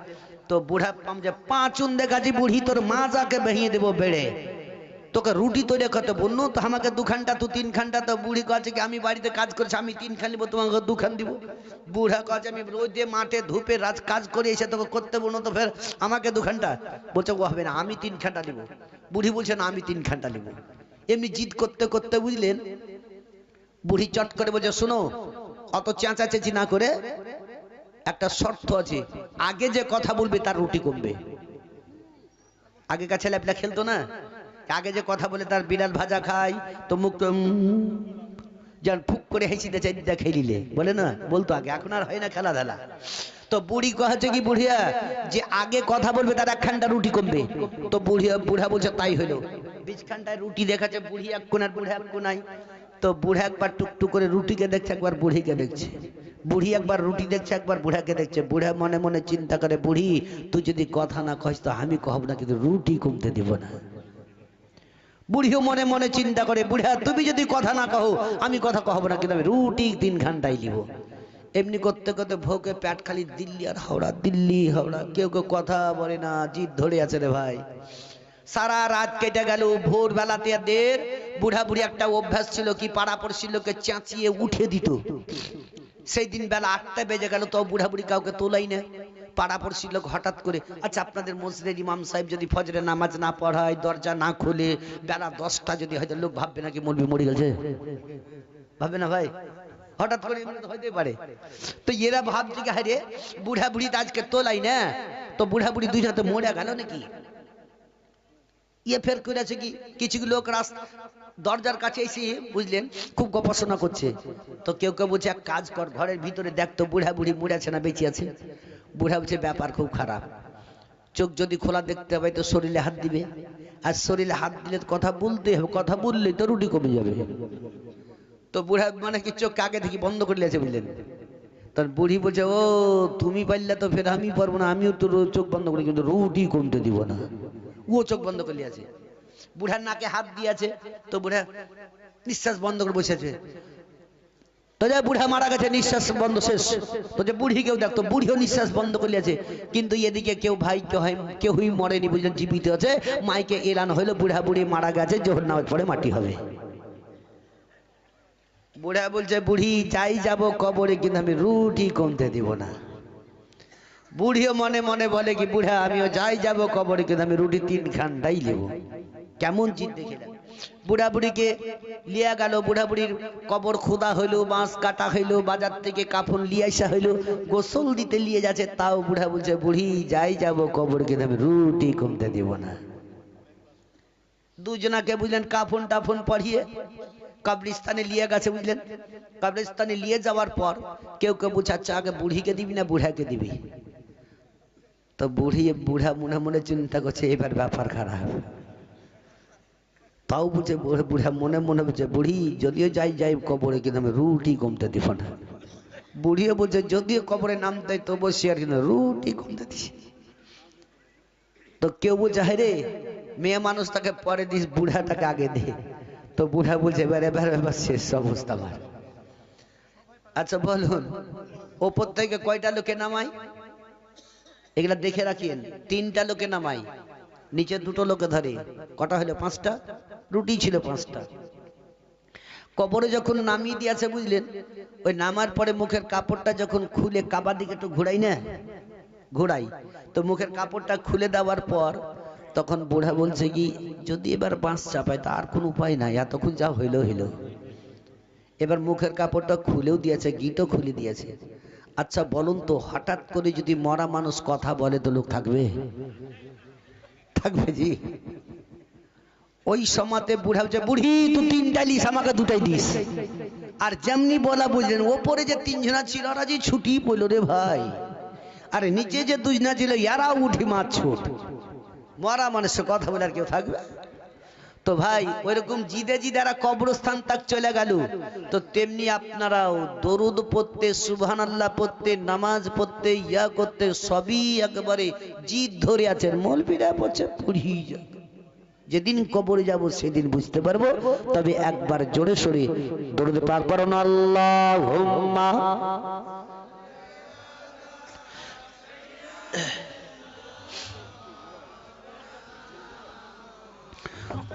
তো বুড়া যে 5 দেখাচ্ছি বুড়ি তোর মা যাকে বেহিয়ে দেবো বেড়ে, তোকে রুটি তৈরি করতে বললো তো আমাকে 2খানটা তুই 3খানটা। তো বুড়ি কাছে কি আমি বাড়িতে কাজ করছি, আমি 3খান নিবো, তোমাকে 2খান দিব। বুড়া কাছে আমি রোদে মাঠে ধূপে রাজ কাজ করে এসে তোকে করতে বললো তো ফের আমাকে 2খানটা। বলছে ও হবে না, আমি 3খানটা নিব। বুড়ি বলছে না, আমি 3খানটা নিব। এমনি জিদ করতে করতে বুঝলেন বুড়ি চট করে বলছে শোনো, অত চেঁচাচেঁচি না করে একটা শর্ত আছে, আগে যে কথা বলবে তার রুটি কমবে। আগেকার ছেলেপিলা খেলতো না, আগে যে কথা বলে তার বিড়াল ভাজা খায় তো মুখ যেন ফুক করে হেসিতে চাইতে খেলিলে বলে না, বলতো আগে, এখন আর হয় না খেলাধুলা। তো বুড়ি কহেছে কি বুড়িয়া যে আগে কথা বলবে তার 1খানটা রুটি কমবে। তো বুড়া বলছে তাই হইলো। 20খানটায় রুটি দেখাচ্ছে, বুড়ি এক কোনার বুড়া এক কোনায়। তো বুড়া একবার টুকটুক করে রুটিকে দেখছে, একবার বুড়িকে দেখছে। বুড়ি একবার রুটি দেখছে, একবার বুড়াকে দেখছে। বুড়া মনে মনে চিন্তা করে, বুড়ি তুই যদি কথা না কইস তো আমি কহব না, কিন্তু রুটি কমতে দিব না। বুড়িও মনে মনে চিন্তা করে, বুড়া তুমি যদি কথা না কহো আমি কথা কহব না, কিন্তু আমি রুটি 3খানটাই নিব। এমনি করতে করতে ভোকে পেট খালি দিল্লি আর হাওড়া, দিল্লি হাওড়া, কেউ কেউ কথা বলে না, জিদ ধরে আছে রে ভাই। সারা রাত কেটে গেল, ভোর বেলাতে দের বুড়া বুড়ি একটা অভ্যাস ছিল কি পাড়াপড়শির লোকে চেঁচিয়ে উঠে দিত। সেই দিন বেলা 8টা বেজে গেল, তো বুড়া বুড়ি কাউকে তোলাই না। পাড়াপড়শির লোক হঠাৎ করে, আচ্ছা আপনাদের মসজিদের ইমাম সাহেব যদি ফজরের নামাজ না পড়ায়, দরজা না খুলে, বেলা 10টা যদি হয়তো লোক ভাববে নাকি মৌলবি মরে গেছে, ভাববে না ভাই? হঠাৎ করে হইতে পারে। তো এরা ভাবছে কি হারে বুড়া বুড়ি তো আজকে তোলাই না, তো বুড়া বুড়ি 2 হাতে মরে গেল নাকি। ইয়ে ফের করেছে কি কিছু লোক দরজার কাছে এসে বুঝলেন খুব গবেষণা করছে। তো কেউ কেউ বলছে এক কাজ কর, ঘরের ভিতরে দেখ তো বুড়া বুড়ি মরে আছে না বেঁচে আছে। বুড়া বলছে ব্যাপার খুব খারাপ, চোখ যদি খোলা দেখতে হবে তো শরীরে হাত দিবে, আর শরীরে হাত দিলে কথা বলতে হবে, কথা বললে তো রুটি কমে যাবে। তো বুড়া মানে কি চোখ আগে থেকে বন্ধ করে লিয়েছে বুঝলেন। তার বুড়ি বলছে ও তুমি পারলে তো ফের আমি পারবো না, আমিও তো চোখ বন্ধ করি কিন্তু রুটি কমতে দিব না। ও চোখ বন্ধ করে লিয়েছে, বুড়ার নাকে হাত দিয়েছে। তো বুড়া নিঃশ্বাস বন্ধ করে বসে আছে। তো যে বুড়া মারা গেছে, নিঃশ্বাস বন্ধ, শেষ। তো যে বুড়িকেও দেখতো, বুড়িও নিঃশ্বাস বন্ধ করে লিয়েছে। কিন্তু এদিকে কেউ ভাই কেউই মরেনি বুঝলেন, জীবিত আছে। মাইকে এলান হইলো বুড়া বুড়ি মারা গেছে, জোহর নামাজ পড়ে মাটি হবে। বুড়া বলছে বুড়ি যাই যাব কবরে, কিন্তু আমি রুটি কমতে দিব না। বুড়িও মনে মনে বলে কি বুড়া আমিও যাই যাব কবরে, কিন্তু আমি রুটি 3 খান্ডাই নেব। কেমন জিদ দেখিলেন। বুড়া বুড়িকে লিয়া গেল, বুড়া বুড়ির কবর খোদা হইলো, বাঁশ কাটা হইলো, বাজার থেকে কাফন লিয়ে আসা হইলো, গোসল দিতে নিয়ে যাচ্ছে, তাও বুড়া বলছে বুড়ি যাই যাব কবর, কিন্তু আমি রুটি কমতে দিব না। দুজনাকে বুঝলেন কাফন টাফন পরিয়ে কবরস্থানে নিয়ে গেছে, বুঝলেন। কবরস্থানে নিয়ে যাওয়ার পর কেউ কেউ বলছে আচ্ছা আগে বুড়িকে দিবি না বুড়াকে দিবি। তো বুড়া মনে মনে চিন্তা করছে এবার ব্যাপার খারাপ। তাও বুঝে বুড়া মনে মনে বলছে বুড়ি যদিও যাই কবরে, কিন্তু আমি রুটি কমতে দিব না। বুড়িও বলছে যদিও কবরে নামতে তবু সে আর কিন্তু রুটি কমতে দিস। তো কেউ বলছে হ্যাঁ রে মেয়ে মানুষ তাকে পরে দিস, বুড়াটাকে আগে দে। তো বুড়া বলছে এবার শেষ অবস্থা আমার। আচ্ছা বলুন ওপর থেকে কয়টা লোকে নামাই? এগুলা দেখে রাখিয়েন। 3টা লোকে নামাই, নিচে 2টো লোকে ধরে, কটা হলো 5টা, রুটি ছিল 5টা। কবরে যখন নামিয়ে দিয়েছে বুঝলেন, ওই নামার পরে মুখের কাপড়টা যখন খুলে কাবার দিকে একটু ঘুরাই না, ঘুরাই, তো মুখের কাপড়টা খুলে দেওয়ার পর তখন বুড়া বলছে কি যদি এবার বাঁশ চাপায় তা আর কোন উপায় নাই, এতক্ষণ যা হইলো হইলো। এবার মুখের কাপড়টা খুলেও দিয়েছে, গিটও খুলে দিয়েছে। আচ্ছা বলুন তো হঠাৎ করে যদি মরা মানুষ কথা বলে তো লোক থাকবে? থাকবে জি। ওই সময়তে বুড়া বলছে বুড়ি তুই 3টা লিস আমাকে 2টাই দিস। আর যেমনি বলা বুঝলেন ওপরে যে 3 জনা ছিল ওরা যে ছুটি পড়লো রে ভাই, আরে নিচে যে 2 জনা ছিল এরাও উঠি মাছ ছুট। মরা মানুষের কথা বলে আর কেউ থাকবে? তো ভাই ওইরকম জিদে জিদারা কবরস্থান তাক চলে গেল। তো তেমনি আপনারাও দরুদ পড়তে, সুবহানাল্লাহ পড়তে, নামাজ পড়তে, ইয়া করতে সবই একেবারে জিদ ধরে আছেন। মৌলবীরা পড়ছে পুড়ি যাক, যেদিন কবরে যাব সেদিন বুঝতে পারবো। তবে একবার জোরে সরে দরুদ পাক পড়ুন আল্লাহুম্মা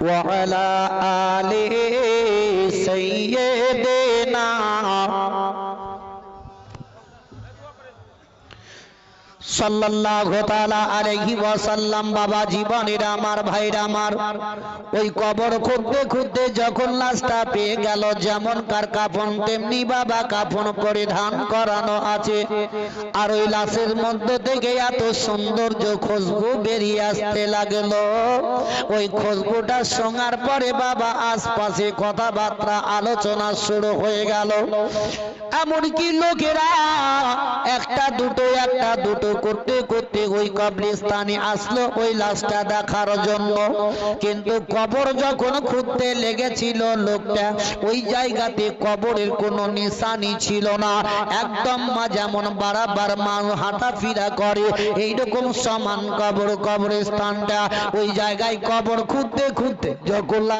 وعلى آل سيدنا সাল্লাল্লাহু তাআলা আলাইহি ওয়াসাল্লাম। বাবা জীবনেরা আমার, ভাইরা আমার, ওই কবর খুঁড়তে খুঁড়তে যখন লাশটা পেয়ে গেল, যেমন কার কাফন তেমনি বাবা কাফন পরিধান করানো আছে। আর ওই লাশের মধ্য থেকে এত সৌন্দর্য খুশবু বেরিয়ে আসতে লাগলো। ওই খুশবুটা শোনার পরে বাবা আশপাশে কথাবার্তা আলোচনা শুরু হয়ে গেল। এমনকি লোকেরা একটা দুটো করতে করতে ওই কবরস্থানে আসলো ওই লাশটা দেখার জন্য। কিন্তু কবর যখন খুঁড়তে লেগেছিল লোকটা, ওই জায়গাতে কবরের কোনো নিশানি ছিল না। একদম যেমন বারবার মানুষ হাঁটাফেরা করে এইরকম সমান কবরস্থানটা। ওই জায়গায় কবর খুঁড়তে খুঁড়তে যখন